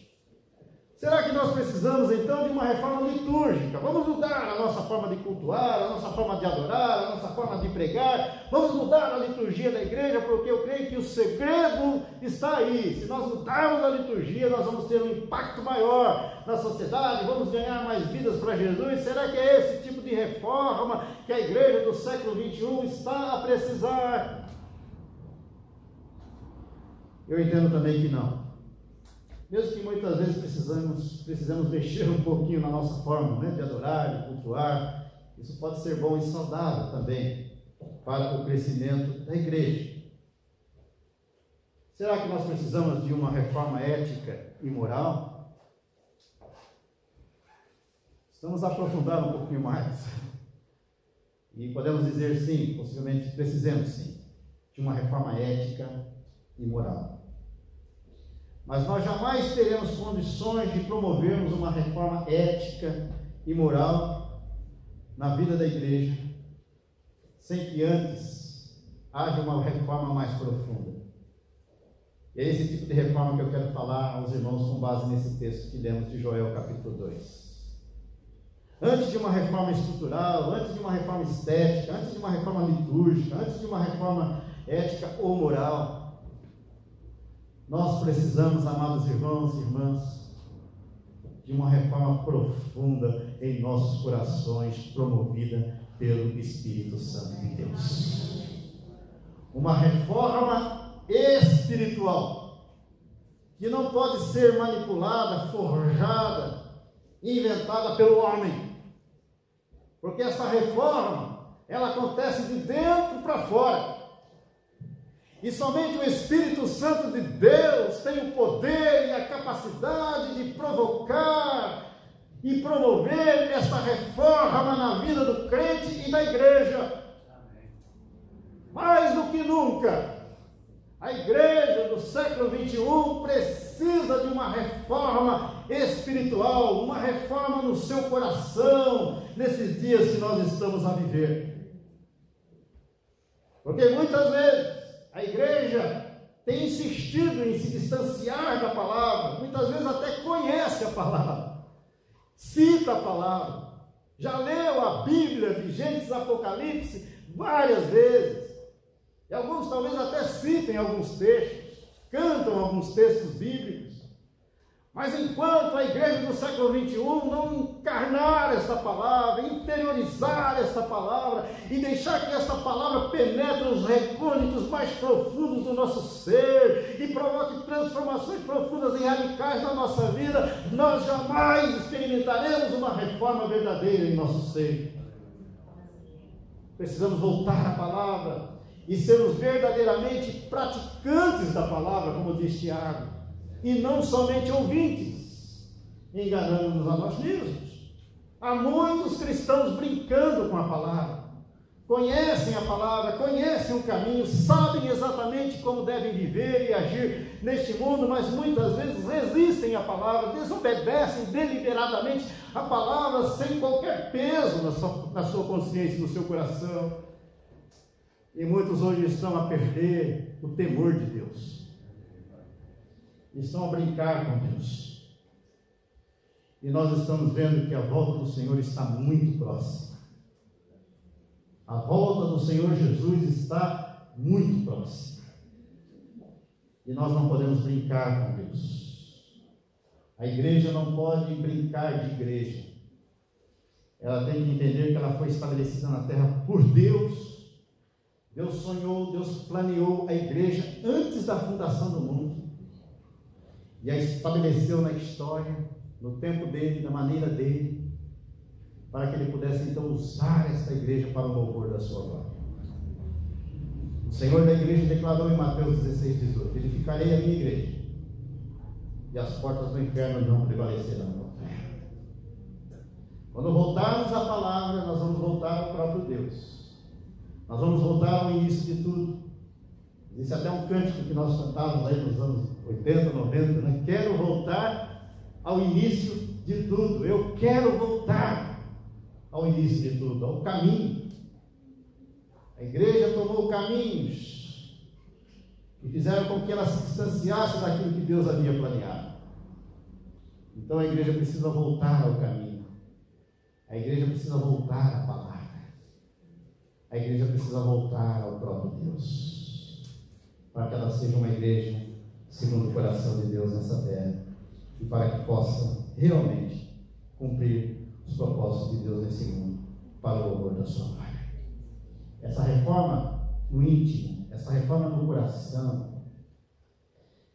Será que nós precisamos então de uma reforma litúrgica? Vamos mudar a nossa forma de cultuar, a nossa forma de adorar, a nossa forma de pregar, vamos mudar a liturgia da igreja, porque eu creio que o segredo está aí. Se nós mudarmos a liturgia, nós vamos ter um impacto maior na sociedade, vamos ganhar mais vidas para Jesus. Será que é esse tipo de reforma que a igreja do século XXI está a precisar? Eu entendo também que não. Mesmo que muitas vezes precisamos mexer um pouquinho na nossa forma, né, de adorar, de cultuar, isso pode ser bom e saudável também para o crescimento da igreja. Será que nós precisamos de uma reforma ética e moral? Estamos a aprofundar um pouquinho mais. E podemos dizer sim, possivelmente precisamos sim, de uma reforma ética e moral. Mas nós jamais teremos condições de promovermos uma reforma ética e moral na vida da igreja sem que antes haja uma reforma mais profunda. E é esse tipo de reforma que eu quero falar aos irmãos com base nesse texto que lemos de Joel capítulo 2. Antes de uma reforma estrutural, antes de uma reforma estética, antes de uma reforma litúrgica, antes de uma reforma ética ou moral, nós precisamos, amados irmãos e irmãs, de uma reforma profunda em nossos corações, promovida pelo Espírito Santo de Deus. Uma reforma espiritual, que não pode ser manipulada, forjada, inventada pelo homem. Porque essa reforma, ela acontece de dentro para fora. E somente o Espírito Santo de Deus tem o poder e a capacidade de provocar e promover esta reforma na vida do crente e da igreja. Mais do que nunca, a igreja do século XXI precisa de uma reforma espiritual, uma reforma no seu coração, nesses dias que nós estamos a viver. Porque muitas vezes a igreja tem insistido em se distanciar da palavra, muitas vezes até conhece a palavra, cita a palavra, já leu a Bíblia de Gênesis a Apocalipse várias vezes, e alguns talvez até citem alguns textos, cantam alguns textos bíblicos, mas enquanto a igreja do século XXI não encarnar esta palavra, interiorizar esta palavra e deixar que esta palavra penetre os recônditos mais profundos do nosso ser e provoque transformações profundas e radicais na nossa vida, nós jamais experimentaremos uma reforma verdadeira em nosso ser. Precisamos voltar à palavra e sermos verdadeiramente praticantes da palavra, como diz Tiago, e não somente ouvintes, enganando-nos a nós mesmos. Há muitos cristãos brincando com a palavra, conhecem a palavra, conhecem o caminho, sabem exatamente como devem viver e agir neste mundo, mas muitas vezes resistem à palavra, desobedecem deliberadamente a palavra sem qualquer peso na sua consciência, no seu coração. E muitos hoje estão a perder o temor de Deus. Estão a brincar com Deus. E nós estamos vendo que a volta do Senhor está muito próxima. A volta do Senhor Jesus está muito próxima. E nós não podemos brincar com Deus. A igreja não pode brincar de igreja. Ela tem que entender que ela foi estabelecida na terra por Deus. Deus sonhou, Deus planeou a igreja antes da fundação do mundo. E a estabeleceu na história, no tempo dele, da maneira dele, para que ele pudesse então usar esta igreja para o louvor da sua glória. O Senhor da igreja declarou em Mateus 16:18: edificarei a minha igreja, e as portas do inferno não prevalecerão contra ela. Quando voltarmos à palavra, nós vamos voltar ao próprio Deus. Nós vamos voltar ao início de tudo. Existe até um cântico que nós cantávamos aí nos anos 80, 90, né? Quero voltar ao início de tudo. Eu quero voltar ao início de tudo, ao caminho. A igreja tomou caminhos que fizeram com que ela se distanciasse daquilo que Deus havia planeado. Então a igreja precisa voltar ao caminho. A igreja precisa voltar à palavra. A igreja precisa voltar ao próprio Deus, para que ela seja uma igreja segundo o coração de Deus nessa terra, e para que possa realmente cumprir os propósitos de Deus nesse mundo, para o louvor da sua glória. Essa reforma no íntimo, essa reforma no coração,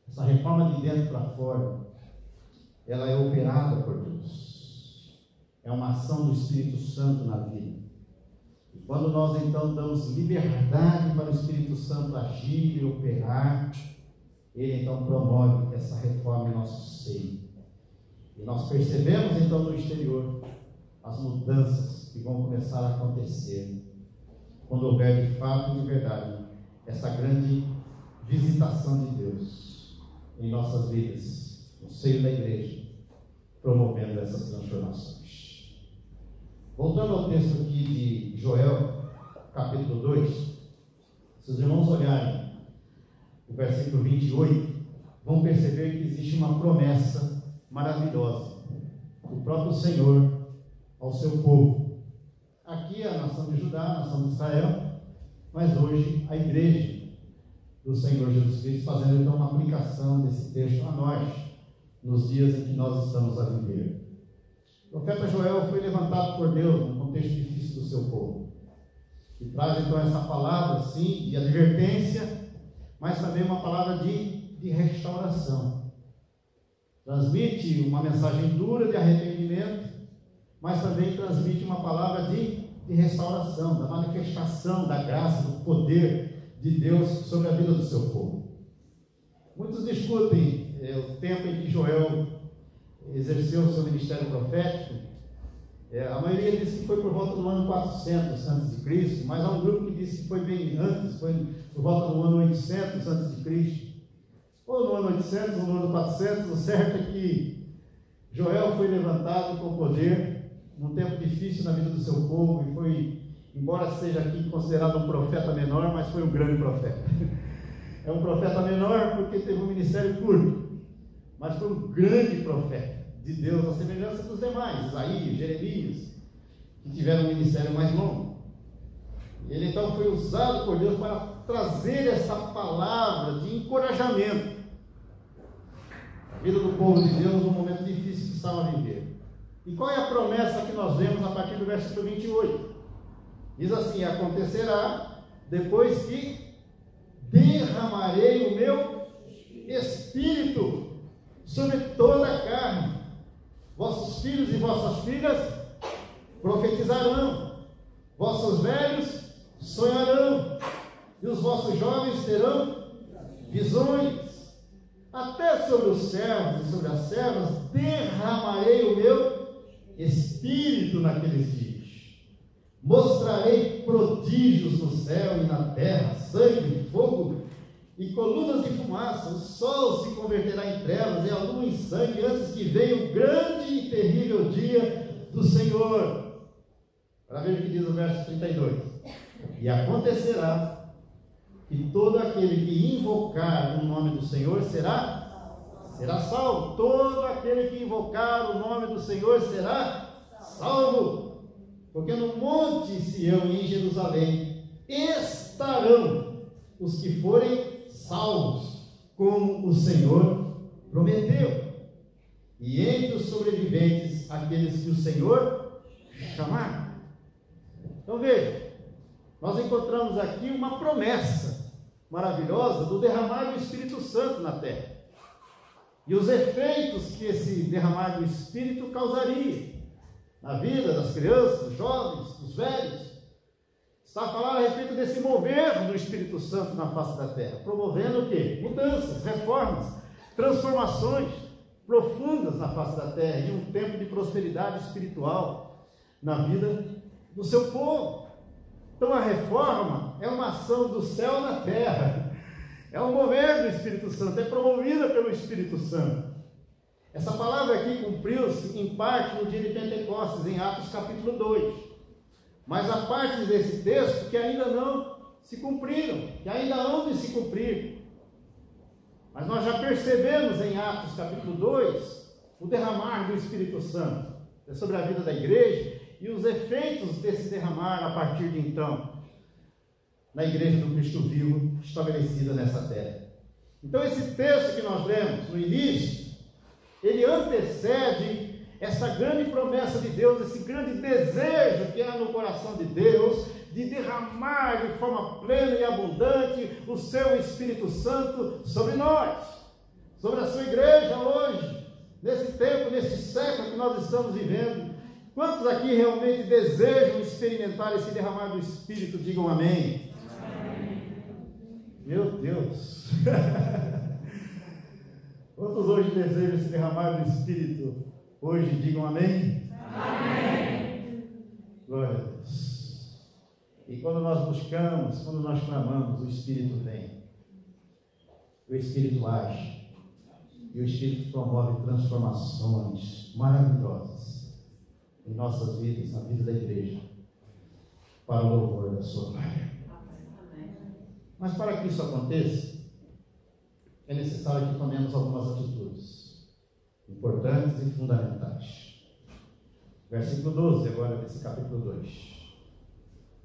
essa reforma de dentro para fora, ela é operada por Deus. É uma ação do Espírito Santo na vida. E quando nós então damos liberdade para o Espírito Santo agir e operar, ele então promove essa reforma em nosso seio. E nós percebemos então no exterior as mudanças que vão começar a acontecer quando houver de fato e de verdade essa grande visitação de Deus em nossas vidas, no seio da igreja, promovendo essas transformações. Voltando ao texto aqui de Joel, capítulo 2, se os irmãos olharem o versículo 28, vão perceber que existe uma promessa maravilhosa do próprio Senhor ao seu povo. Aqui a nação de Judá, a nação de Israel, mas hoje a igreja do Senhor Jesus Cristo, fazendo então uma aplicação desse texto a nós, nos dias em que nós estamos a viver. O profeta Joel foi levantado por Deus num contexto difícil do seu povo, e traz então essa palavra, sim, de advertência, mas também uma palavra de restauração. Transmite uma mensagem dura de arrependimento, mas também transmite uma palavra de restauração, da manifestação da graça, do poder de Deus sobre a vida do seu povo. Muitos discutem o tempo em que Joel exerceu o seu ministério profético. A maioria diz que foi por volta do ano 400 a.C., mas há um grupo que diz que foi bem antes, foi por volta do ano 800 a.C., ou no ano 800 ou no ano 400. O certo é que Joel foi levantado com poder num tempo difícil na vida do seu povo, e foi, embora seja aqui considerado um profeta menor, mas foi um grande profeta. É um profeta menor porque teve um ministério curto, mas foi um grande profeta de Deus, à semelhança dos demais, Isaías, Jeremias, que tiveram um ministério mais longo. Ele então foi usado por Deus para trazer essa palavra de encorajamento à vida do povo de Deus num momento difícil que estava a viver. E qual é a promessa que nós vemos a partir do versículo 28? Diz assim: acontecerá depois que derramarei o meu Espírito sobre toda a carne. Vossos filhos e vossas filhas profetizarão, vossos velhos sonharão, e os vossos jovens terão visões. Até sobre os servos e sobre as servas derramarei o meu Espírito naqueles dias. Mostrarei prodígios no céu e na terra, sangue, fogo e colunas de fumaça. O sol se converterá em trevas e a lua em sangue, antes que venha o grande e terrível dia do Senhor. Para ver o que diz o verso 32. E acontecerá que todo aquele que invocar o nome do Senhor será salvo. Todo aquele que invocar o nome do Senhor será salvo. Porque no monte Sião e em Jerusalém estarão os que forem salvos, como o Senhor prometeu. E entre os sobreviventes, aqueles que o Senhor chamar. Então veja, nós encontramos aqui uma promessa maravilhosa do derramar do Espírito Santo na terra, e os efeitos que esse derramar do Espírito causaria na vida das crianças, dos jovens, dos velhos. Está a falar a respeito desse mover do Espírito Santo na face da terra, promovendo o quê? Mudanças, reformas, transformações profundas na face da terra, e um tempo de prosperidade espiritual na vida do seu povo. Então a reforma é uma ação do céu na terra, é um mover do Espírito Santo, é promovida pelo Espírito Santo. Essa palavra aqui cumpriu-se em parte no dia de Pentecostes, em Atos capítulo 2. Mas há partes desse texto que ainda não se cumpriram, que ainda hão de se cumprir. Mas nós já percebemos em Atos capítulo 2 o derramar do Espírito Santo sobre a vida da igreja e os efeitos desse derramar a partir de então na igreja do Cristo vivo estabelecida nessa terra. Então esse texto que nós lemos no início, ele antecede essa grande promessa de Deus, esse grande desejo que há no coração de Deus de derramar de forma plena e abundante o seu Espírito Santo sobre nós, sobre a sua igreja hoje, nesse tempo, nesse século que nós estamos vivendo. Quantos aqui realmente desejam experimentar esse derramar do Espírito? Digam amém. Amém. Meu Deus! Quantos hoje desejam esse derramar do Espírito? Hoje digam amém? Amém. Glória a Deus. E quando nós buscamos, quando nós clamamos, o Espírito vem. O Espírito age. E o Espírito promove transformações maravilhosas em nossas vidas, na vida da igreja, para o louvor da sua glória. Mas para que isso aconteça, é necessário que tomemos algumas atitudes importantes e fundamentais. Versículo 12 agora desse capítulo 2.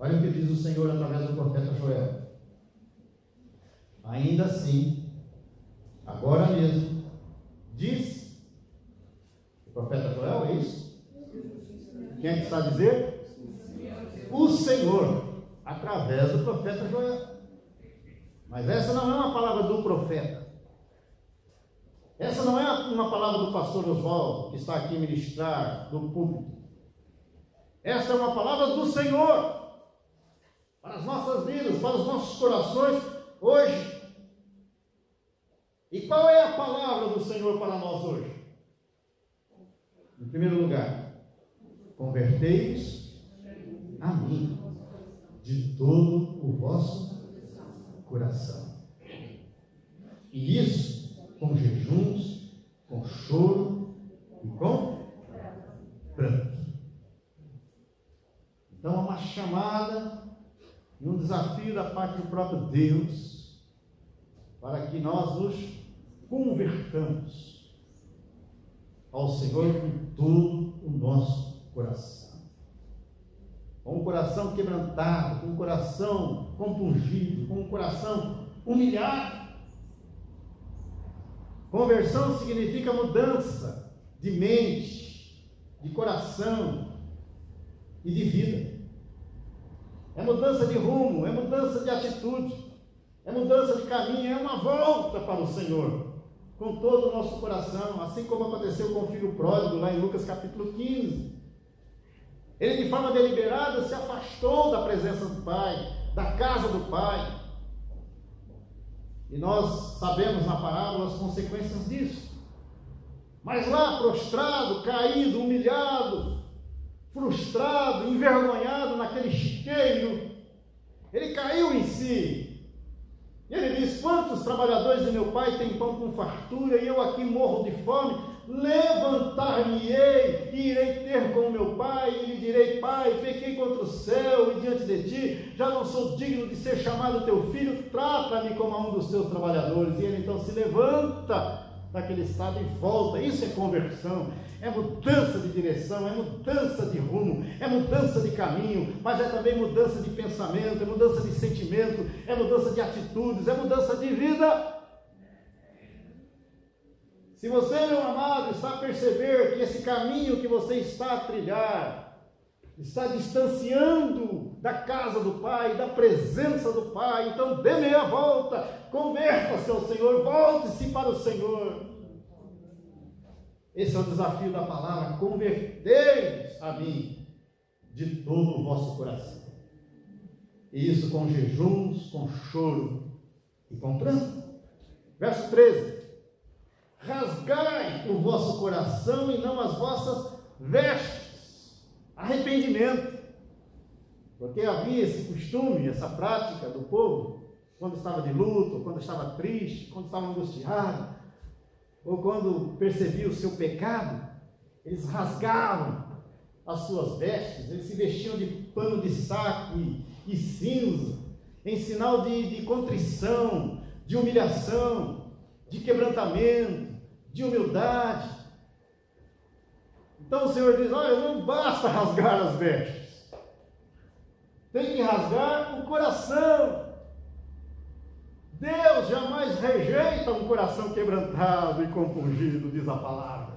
Olha o que diz o Senhor através do profeta Joel. Ainda assim, agora mesmo, diz o profeta Joel, é isso? Quem é que está a dizer? O Senhor, através do profeta Joel. Mas essa não é uma palavra do profeta. Essa não é uma palavra do pastor Oswaldo, que está aqui a ministrar do púlpito. Esta é uma palavra do Senhor, para as nossas vidas, para os nossos corações, hoje. E qual é a palavra do Senhor para nós hoje? Em primeiro lugar, convertei-vos a mim, de todo o vosso coração. E isso com jejuns, com choro e com pranto. Então é uma chamada e um desafio da parte do próprio Deus para que nós nos convertamos ao Senhor com todo o nosso coração. Com um coração quebrantado, com um coração compungido, com um coração humilhado. Conversão significa mudança de mente, de coração e de vida. É mudança de rumo, é mudança de atitude, é mudança de caminho, é uma volta para o Senhor, com todo o nosso coração, assim como aconteceu com o filho pródigo lá em Lucas capítulo 15. Ele de forma deliberada se afastou da presença do Pai, da casa do Pai. E nós sabemos na parábola as consequências disso. Mas lá, prostrado, caído, humilhado, frustrado, envergonhado naquele chiqueiro, ele caiu em si. E ele diz: quantos trabalhadores de meu pai têm pão com fartura e eu aqui morro de fome? Levantar-me-ei e irei ter com o meu pai e lhe direi: Pai, pequei contra o céu e diante de ti, já não sou digno de ser chamado teu filho, trata-me como a um dos teus trabalhadores. E ele então se levanta daquele estado e volta. Isso é conversão, é mudança de direção, é mudança de rumo, é mudança de caminho, mas é também mudança de pensamento, é mudança de sentimento, é mudança de atitudes, é mudança de vida. Se você, meu amado, está a perceber que esse caminho que você está a trilhar está distanciando da casa do Pai, da presença do Pai, então dê meia volta, converta-se ao Senhor, volte-se para o Senhor. Esse é o desafio da palavra: convertei-vos a mim de todo o vosso coração. E isso com jejuns, com choro e com pranto. Verso 13: rasgai o vosso coração e não as vossas vestes. Arrependimento. Porque Porque havia esse costume, essa prática do povo, quando estava de luto, quando estava triste, quando estava angustiado, ou quando percebia o seu pecado, eles rasgavam as suas vestes, eles se vestiam de pano de saco e cinza, em sinal de contrição, de humilhação, de quebrantamento, de humildade. Então o Senhor diz: olha, não basta rasgar as vestes, tem que rasgar o coração. Deus jamais rejeita um coração quebrantado e compungido, diz a palavra.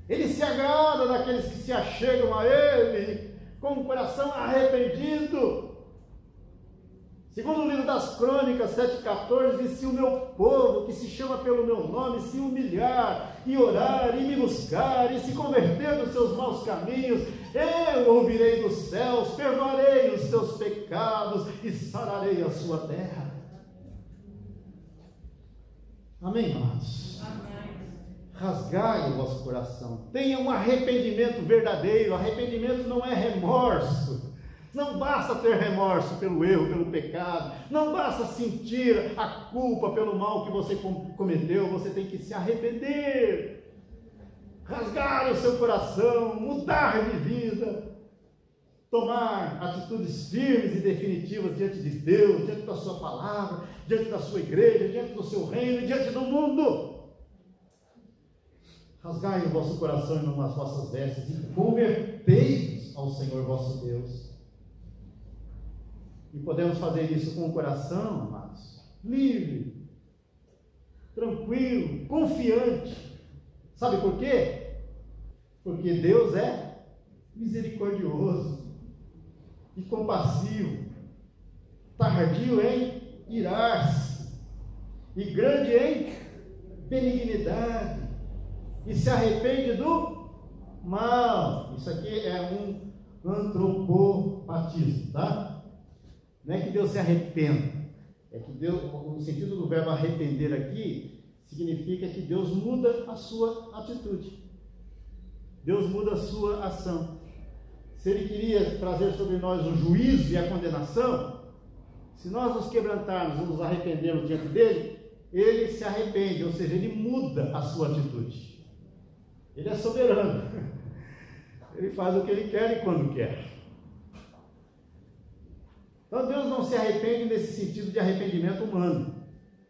Ele se agrada daqueles que se achegam a Ele com um coração arrependido. Segundo o livro das Crônicas 7,14, diz: se o meu povo, que se chama pelo meu nome, se humilhar e orar e me buscar e se converter dos seus maus caminhos, eu ouvirei dos céus, perdoarei os seus pecados e sararei a sua terra. Amém, amados? Amém. Rasgai o vosso coração, tenha um arrependimento verdadeiro. Arrependimento não é remorso. Não basta ter remorso pelo erro, pelo pecado, não basta sentir a culpa pelo mal que você cometeu, você tem que se arrepender, rasgar o seu coração, mudar de vida, tomar atitudes firmes e definitivas diante de Deus, diante da sua palavra, diante da sua igreja, diante do seu reino e diante do mundo. Rasgai o vosso coração e não as vossas vestes e convertei-vos ao Senhor vosso Deus. E podemos fazer isso com o coração, amados, livre, tranquilo, confiante. Sabe por quê? Porque Deus é misericordioso e compassivo, tardio em irar-se e grande em benignidade, e se arrepende do mal. Isso aqui é um antropopatismo, tá? Não é que Deus se arrependa, é que Deus, o sentido do verbo arrepender aqui, significa que Deus muda a sua atitude, Deus muda a sua ação. Se Ele queria trazer sobre nós o juízo e a condenação, se nós nos quebrantarmos e nos arrependermos diante dEle, Ele se arrepende, ou seja, Ele muda a sua atitude. Ele é soberano, Ele faz o que Ele quer e quando quer. Então Deus não se arrepende nesse sentido de arrependimento humano,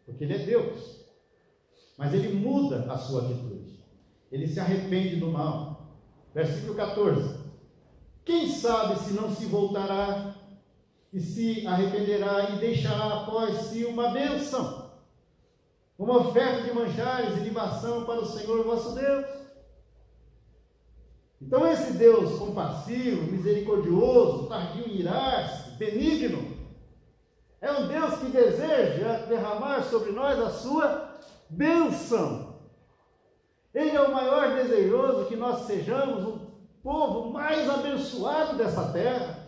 porque Ele é Deus, mas Ele muda a sua atitude, Ele se arrepende do mal. Versículo 14: quem sabe se não se voltará e se arrependerá e deixará após si uma bênção, uma oferta de manjares e libação para o Senhor vosso Deus. Então esse Deus compassivo, misericordioso, tardio em irar-se, benigno, é um Deus que deseja derramar sobre nós a sua bênção. Ele é o maior desejoso que nós sejamos o povo mais abençoado dessa terra.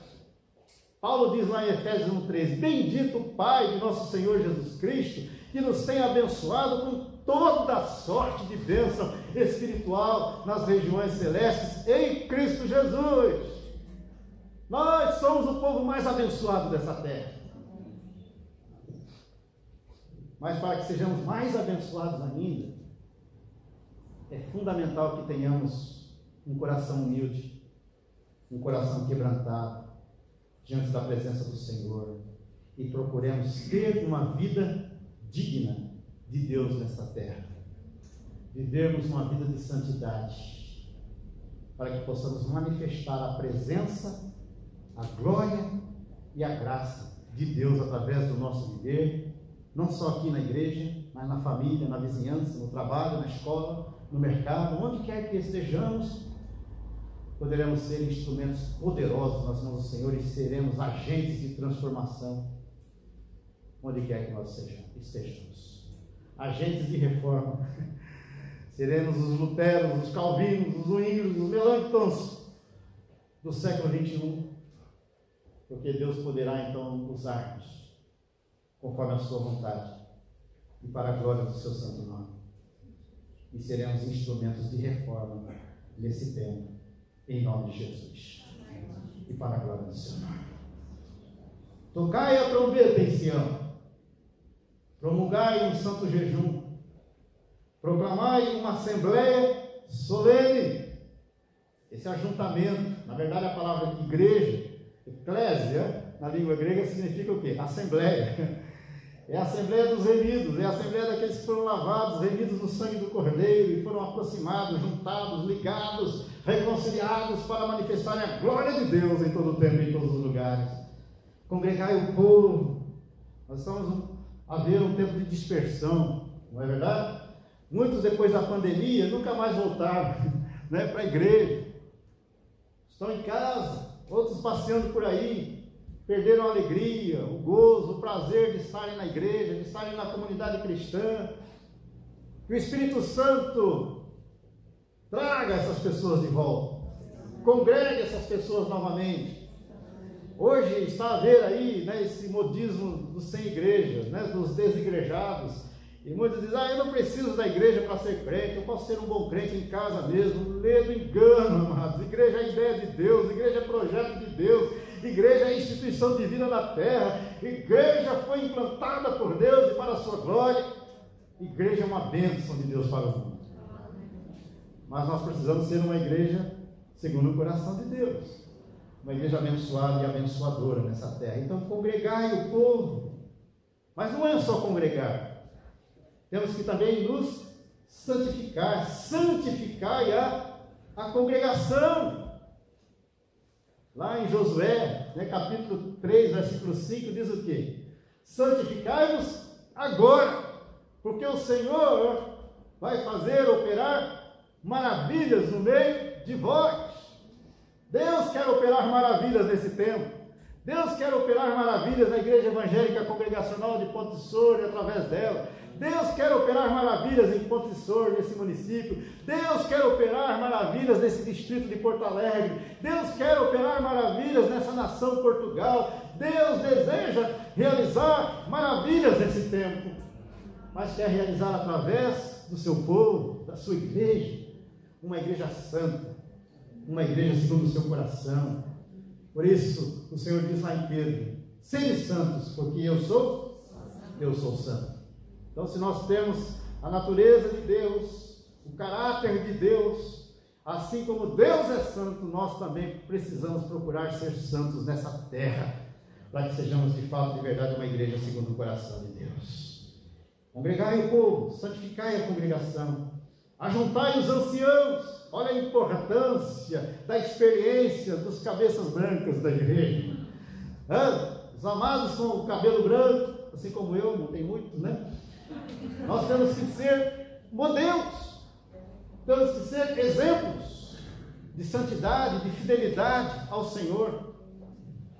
Paulo diz lá em Efésios 1,13: bendito o Pai de nosso Senhor Jesus Cristo, que nos tem abençoado com toda sorte de bênção espiritual nas regiões celestes em Cristo Jesus. Nós somos o povo mais abençoado dessa terra. Mas para que sejamos mais abençoados ainda, é fundamental que tenhamos um coração humilde, um coração quebrantado diante da presença do Senhor, e procuremos ter uma vida digna de Deus nesta terra, vivermos uma vida de santidade, para que possamos manifestar a presença, a glória e a graça de Deus através do nosso viver, não só aqui na igreja, mas na família, na vizinhança, no trabalho, na escola, no mercado, onde quer que estejamos. Poderemos ser instrumentos poderosos nas mãos do Senhor e seremos agentes de transformação onde quer que nós estejamos. Agentes de reforma. Seremos os Luteros, os Calvinos, os Zwingli's, os Melanchtons do século XXI, porque Deus poderá então usar-nos conforme a sua vontade e para a glória do seu santo nome. E seremos instrumentos de reforma nesse tempo, em nome de Jesus. E para a glória do seu nome. Tocai a trombeta em Sião, promulgai um santo jejum, proclamai uma assembleia solene. Esse ajuntamento, na verdade a palavra igreja, eclésia, na língua grega significa o quê? Assembleia. É a assembleia dos remidos, é a assembleia daqueles que foram lavados, remidos no sangue do Cordeiro, e foram aproximados, juntados, ligados, reconciliados para manifestarem a glória de Deus em todo o tempo e em todos os lugares. Congregai o povo. Nós estamos a ver um tempo de dispersão, não é verdade? Muitos, depois da pandemia, nunca mais voltaram para a igreja. Estão em casa, outros passeando por aí, perderam a alegria, o gozo, o prazer de estarem na igreja, de estarem na comunidade cristã. Que o Espírito Santo traga essas pessoas de volta, congregue essas pessoas novamente. Hoje está a ver aí, esse modismo dos sem igrejas, dos desigrejados. E muitos dizem, eu não preciso da igreja para ser crente, eu posso ser um bom crente em casa mesmo. Lê do engano, amados. Igreja é a ideia de Deus, igreja é projeto de Deus, igreja é a instituição divina na terra, igreja foi implantada por Deus e para a sua glória. Igreja é uma bênção de Deus para o mundo. Mas nós precisamos ser uma igreja segundo o coração de Deus, uma igreja abençoada e abençoadora nessa terra. Então congregai o povo, mas não é só congregar. Temos que também nos santificar, santificai a congregação. Lá em Josué, capítulo 3, versículo 5, diz o quê? Santificai-vos agora, porque o Senhor vai fazer operar maravilhas no meio de vós. Deus quer operar maravilhas nesse tempo. Deus quer operar maravilhas na igreja evangélica congregacional de Ponte Sor e através dela. Deus quer operar maravilhas em Ponte Sor, nesse município. Deus quer operar maravilhas nesse distrito de Porto Alegre. Deus quer operar maravilhas nessa nação Portugal. Deus deseja realizar maravilhas nesse tempo, mas quer realizar através do seu povo, da sua igreja, uma igreja santa, uma igreja segundo o seu coração. Por isso, o Senhor diz lá em Pedro, sede santos, porque eu sou santo. Então, se nós temos a natureza de Deus, o caráter de Deus, assim como Deus é santo, nós também precisamos procurar ser santos nessa terra, para que sejamos de fato, de verdade, uma igreja segundo o coração de Deus. Congregai o povo, santificai a congregação, ajuntai os anciãos. Olha a importância da experiência dos cabeças brancas da igreja. Os amados com o cabelo branco, assim como eu, não tem muito, Nós temos que ser modelos, temos que ser exemplos de santidade, de fidelidade ao Senhor.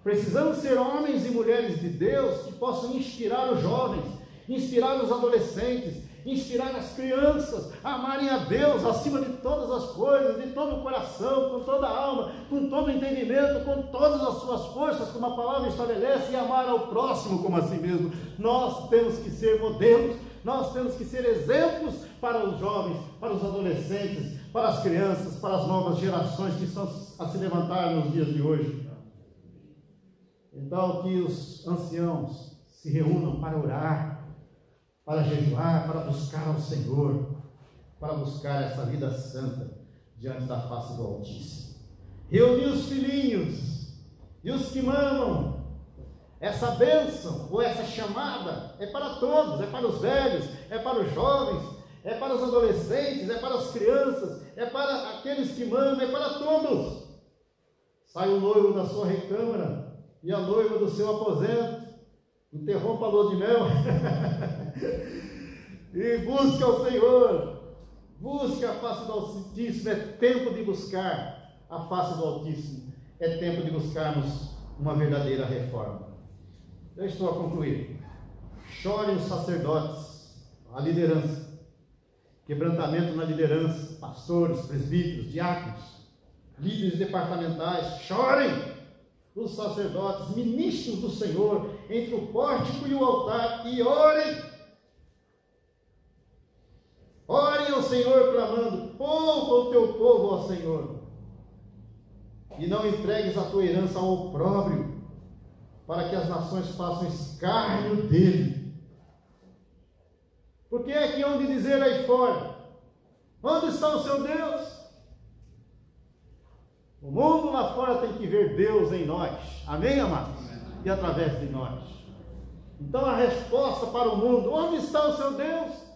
Precisamos ser homens e mulheres de Deus que possam inspirar os jovens, inspirar os adolescentes, inspirar as crianças a amarem a Deus acima de todas as coisas, de todo o coração, com toda a alma, com todo o entendimento, com todas as suas forças, como a palavra estabelece, e amar ao próximo como a si mesmo. Nós temos que ser modelos, nós temos que ser exemplos para os jovens, para os adolescentes, para as crianças, para as novas gerações que estão a se levantar nos dias de hoje. Então, que os anciãos se reúnam para orar, para jejuar, para buscar ao Senhor, para buscar essa vida santa diante da face do Altíssimo. Reunir os filhinhos e os que mamam. Essa bênção ou essa chamada é para todos, é para os velhos, é para os jovens, é para os adolescentes, é para as crianças, é para aqueles que mamam, é para todos. Sai o noivo da sua recâmara e a noiva do seu aposento. Interrompa a lua de mel e busca o Senhor, busca a face do Altíssimo. É tempo de buscar a face do Altíssimo, é tempo de buscarmos uma verdadeira reforma. Eu estou a concluir. Chorem os sacerdotes, a liderança, quebrantamento na liderança, pastores, presbíteros, diáconos, líderes departamentais. Chorem os sacerdotes, ministros do Senhor, entre o pórtico e o altar, e orem. Orem ao Senhor clamando, poupa o teu povo, ó Senhor, e não entregues a tua herança ao opróbrio. para que as nações façam escárnio dele. Porque é que hão de dizer aí fora: onde está o seu Deus? O mundo lá fora tem que ver Deus em nós. Amém, amados? E através de nós. Então a resposta para o mundo: onde está o seu Deus?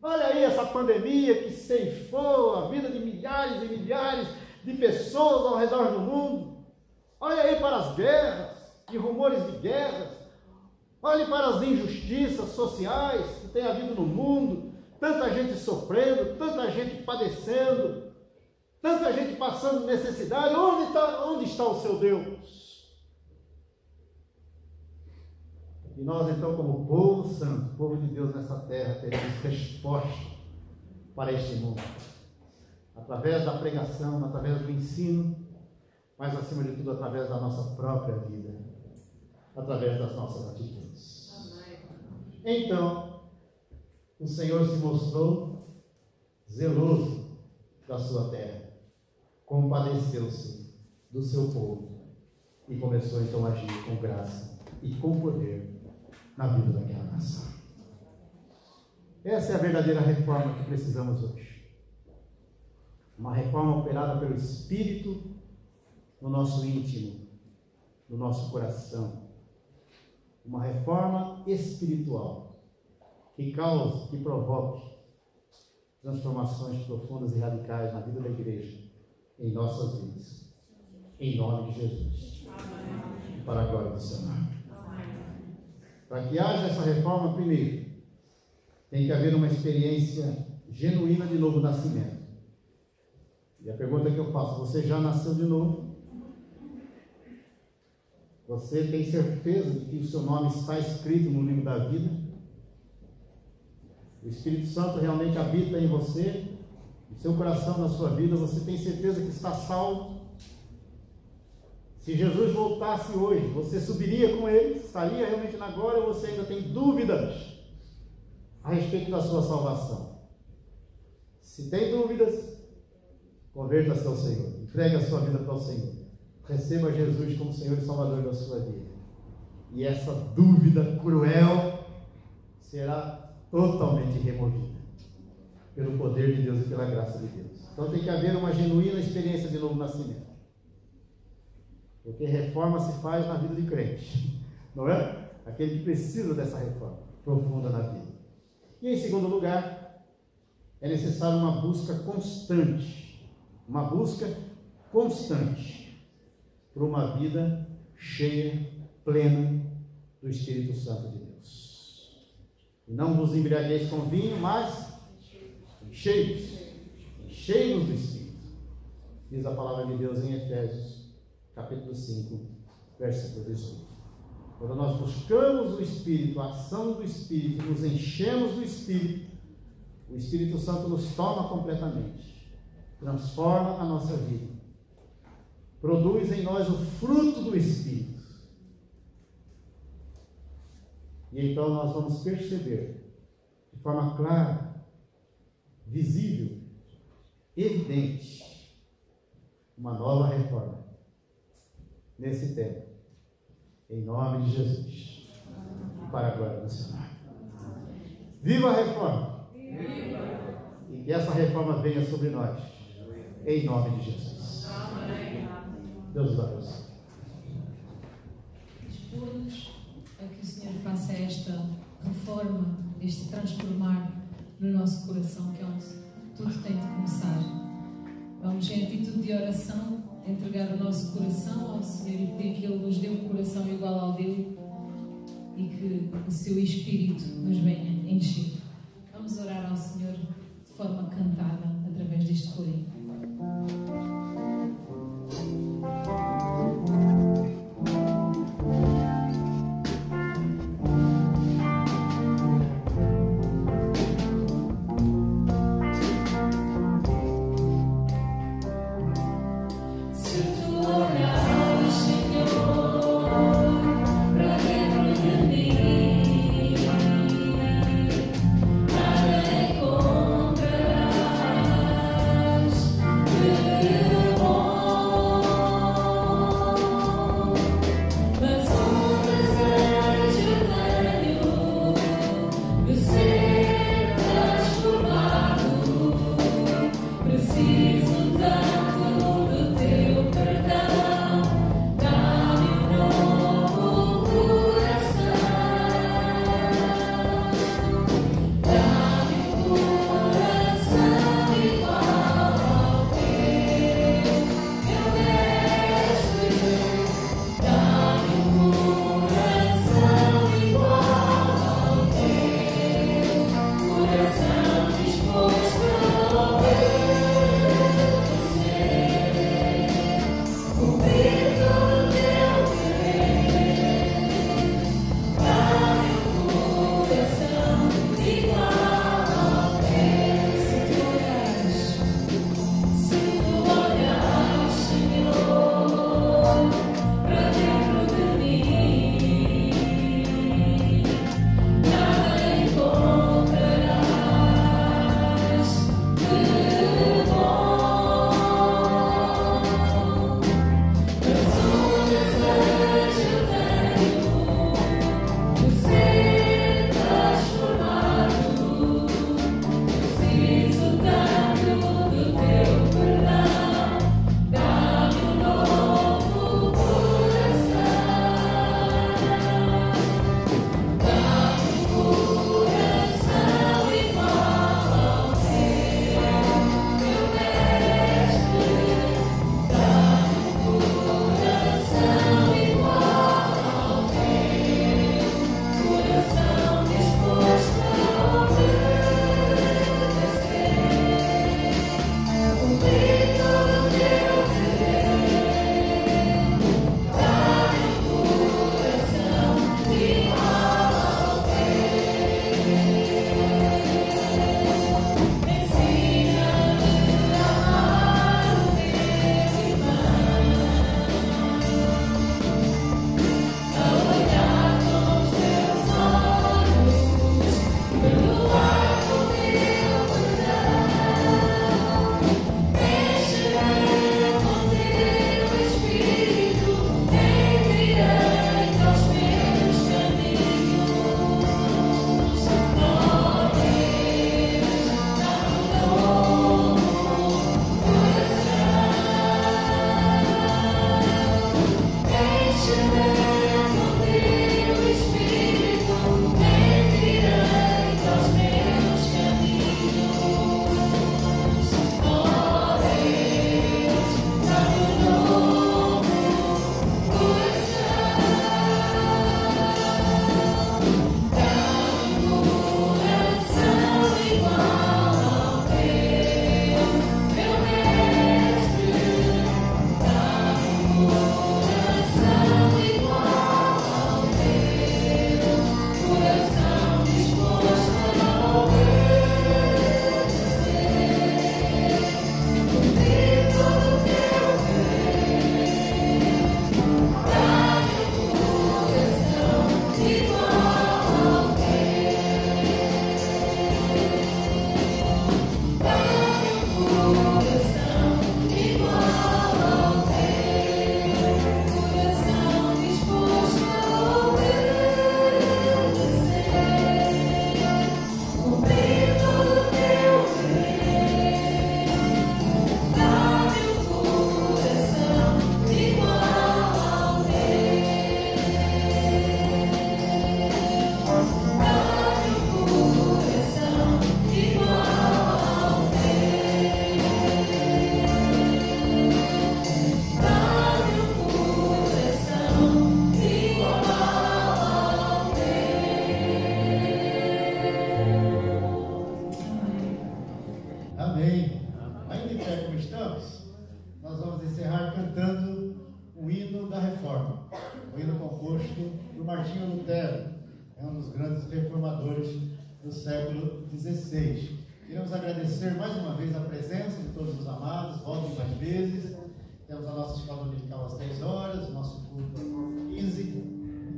Olha aí essa pandemia que ceifou a vida de milhares e milhares de pessoas ao redor do mundo. Olha aí para as guerras e rumores de guerras. Olhe para as injustiças sociais que tem havido no mundo. Tanta gente sofrendo, tanta gente padecendo, tanta gente passando necessidade. Onde está o seu Deus? E nós então, como povo santo, povo de Deus nessa terra, teremos resposta para este mundo. Através da pregação, através do ensino, mas acima de tudo através da nossa própria vida, através das nossas atitudes. Então, o Senhor se mostrou zeloso da sua terra, compadeceu-se do seu povo e começou então a agir com graça e com poder na vida daquela nação. Essa é a verdadeira reforma que precisamos hoje. Uma reforma operada pelo Espírito no nosso íntimo, no nosso coração. Uma reforma espiritual que cause, que provoque transformações profundas e radicais na vida da igreja, em nossas vidas. Em nome de Jesus. Amém. Para a glória do Senhor. Para que haja essa reforma, primeiro, tem que haver uma experiência genuína de novo nascimento. E a pergunta que eu faço: você já nasceu de novo? Você tem certeza de que o seu nome está escrito no livro da vida? O Espírito Santo realmente habita em você, no seu coração, na sua vida? Você tem certeza que está salvo? Se Jesus voltasse hoje, você subiria com ele? Estaria realmente na glória, ou você ainda tem dúvidas a respeito da sua salvação? Se tem dúvidas, converta-se ao Senhor, entregue a sua vida para o Senhor, receba Jesus como Senhor e Salvador da sua vida, e essa dúvida cruel será totalmente removida pelo poder de Deus e pela graça de Deus. Então tem que haver uma genuína experiência de novo nascimento, porque reforma se faz na vida de crente, não é? Aquele que precisa dessa reforma profunda na vida. E em segundo lugar, é necessário uma busca constante por uma vida cheia, plena do Espírito Santo de Deus. E não vos embriagueis com vinho, mas cheios do Espírito. Diz a palavra de Deus em Efésios, capítulo 5, versículo 18. Quando nós buscamos o Espírito, a ação do Espírito, nos enchemos do Espírito, o Espírito Santo nos toma completamente, transforma a nossa vida, produz em nós o fruto do Espírito. E então nós vamos perceber de forma clara, visível, evidente, uma nova reforma nesse tempo, em nome de Jesus, e para a glória do Senhor. Viva a reforma! E que essa reforma venha sobre nós, em nome de Jesus. Deus os abençoe. Dispor-nos a que o Senhor faça esta reforma, este transformar no nosso coração, que é onde tudo tem de começar. Vamos, em atitude de oração, entregar o nosso coração ao Senhor e pedir que Ele nos dê um coração igual ao dele e que o seu Espírito nos venha encher. Vamos orar ao Senhor de forma cantada, através deste corinho. Senhor, pra dentro de mim. Martinho Lutero é um dos grandes reformadores do século XVI. Queremos agradecer mais uma vez a presença de todos os amados, voltem mais vezes. Temos a nossa escola dominical às 10 horas, o nosso culto às 15.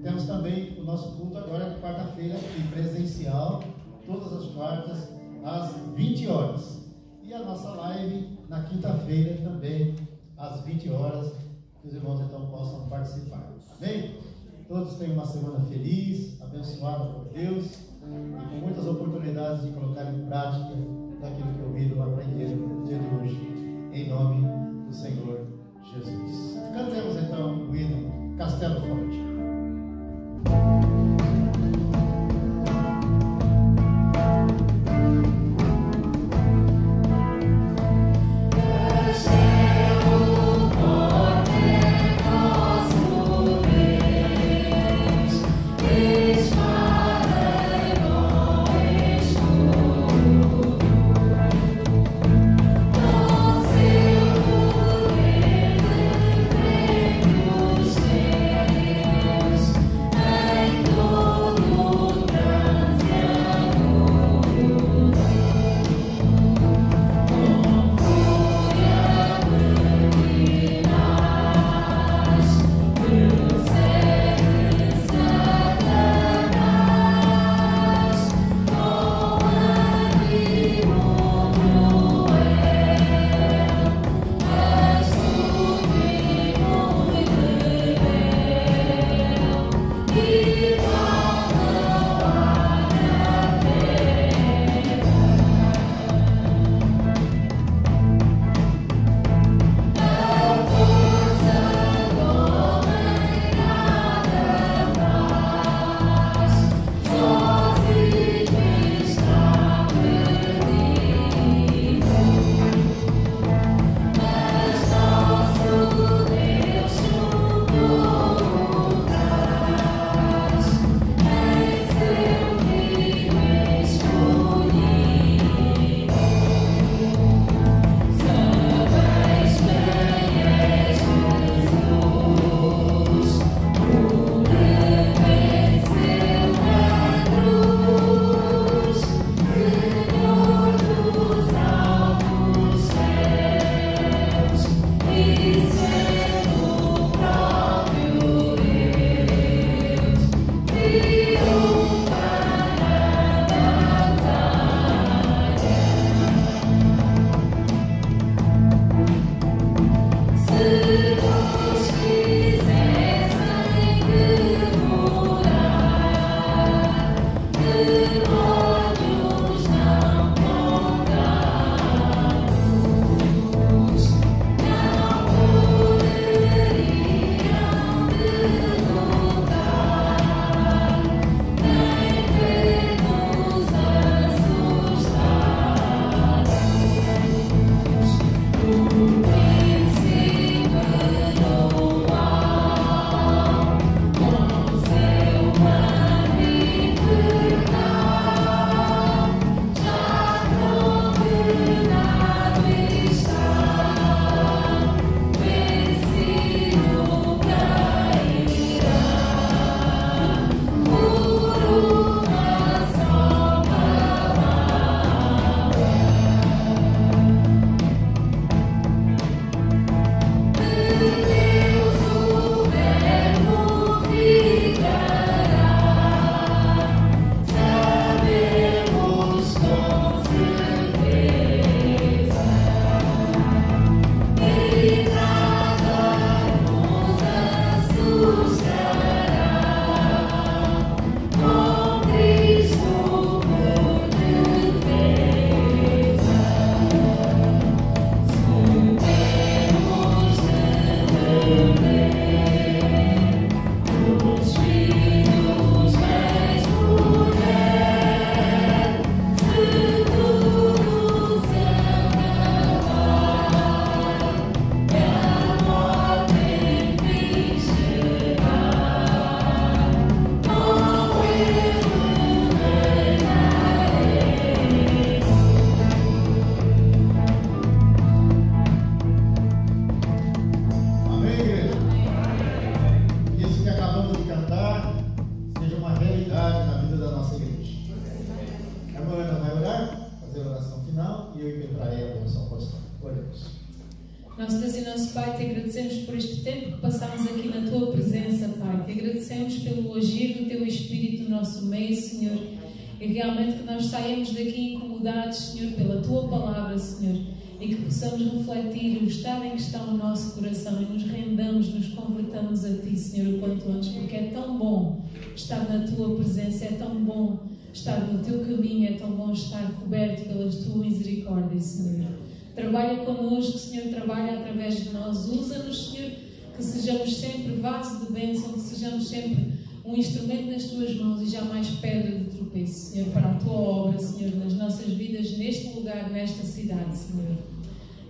Temos também o nosso culto agora, quarta-feira, aqui, presencial, todas as quartas, às 20 horas. E a nossa live na quinta-feira também, às 20 horas, que os irmãos então possam participar. Amém? Todos tenham uma semana feliz, abençoada por Deus, e com muitas oportunidades de colocar em prática daquilo que ouviram aprender no dia de hoje, em nome do Senhor Jesus. Cantemos então o hino Castelo Forte. Yeah. Nosso Deus e nosso Pai, te agradecemos por este tempo que passamos aqui na Tua presença, Pai. Te agradecemos pelo agir do Teu Espírito no nosso meio, Senhor. E realmente que nós saímos daqui incomodados, Senhor, pela Tua palavra, Senhor. E que possamos refletir o estado em que está o nosso coração e nos rendamos, nos convertamos a Ti, Senhor, o quanto antes, porque é tão bom estar na Tua presença, é tão bom estar no Teu caminho, é tão bom estar coberto pelas Tuas misericórdias, Senhor. Trabalha connosco, Senhor, trabalha através de nós, usa-nos, Senhor, que sejamos sempre vaso de bênção, que sejamos sempre um instrumento nas Tuas mãos e jamais pedra de tropeço, Senhor, para a Tua obra, Senhor, nas nossas vidas, neste lugar, nesta cidade, Senhor.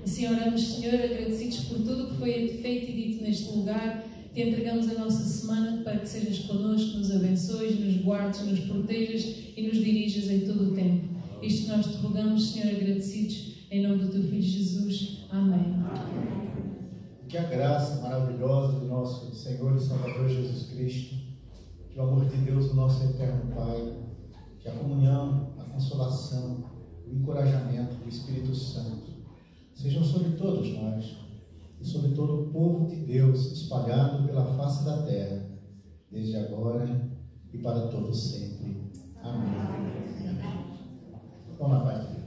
Assim oramos, Senhor, agradecidos por tudo o que foi feito e dito neste lugar. Te entregamos a nossa semana para que sejas connosco, nos abençoes, nos guardes, nos protejas e nos dirijas em todo o tempo. Isto nós te rogamos, Senhor, agradecidos, em nome do Teu Filho Jesus. Amém. Que a graça maravilhosa do nosso Senhor e Salvador Jesus Cristo, que o amor de Deus, o nosso eterno Pai, que a comunhão, a consolação, o encorajamento do Espírito Santo sejam sobre todos nós e sobre todo o povo de Deus espalhado pela face da terra, desde agora e para todos sempre. Amém. Amém. Vamos na paz de Deus.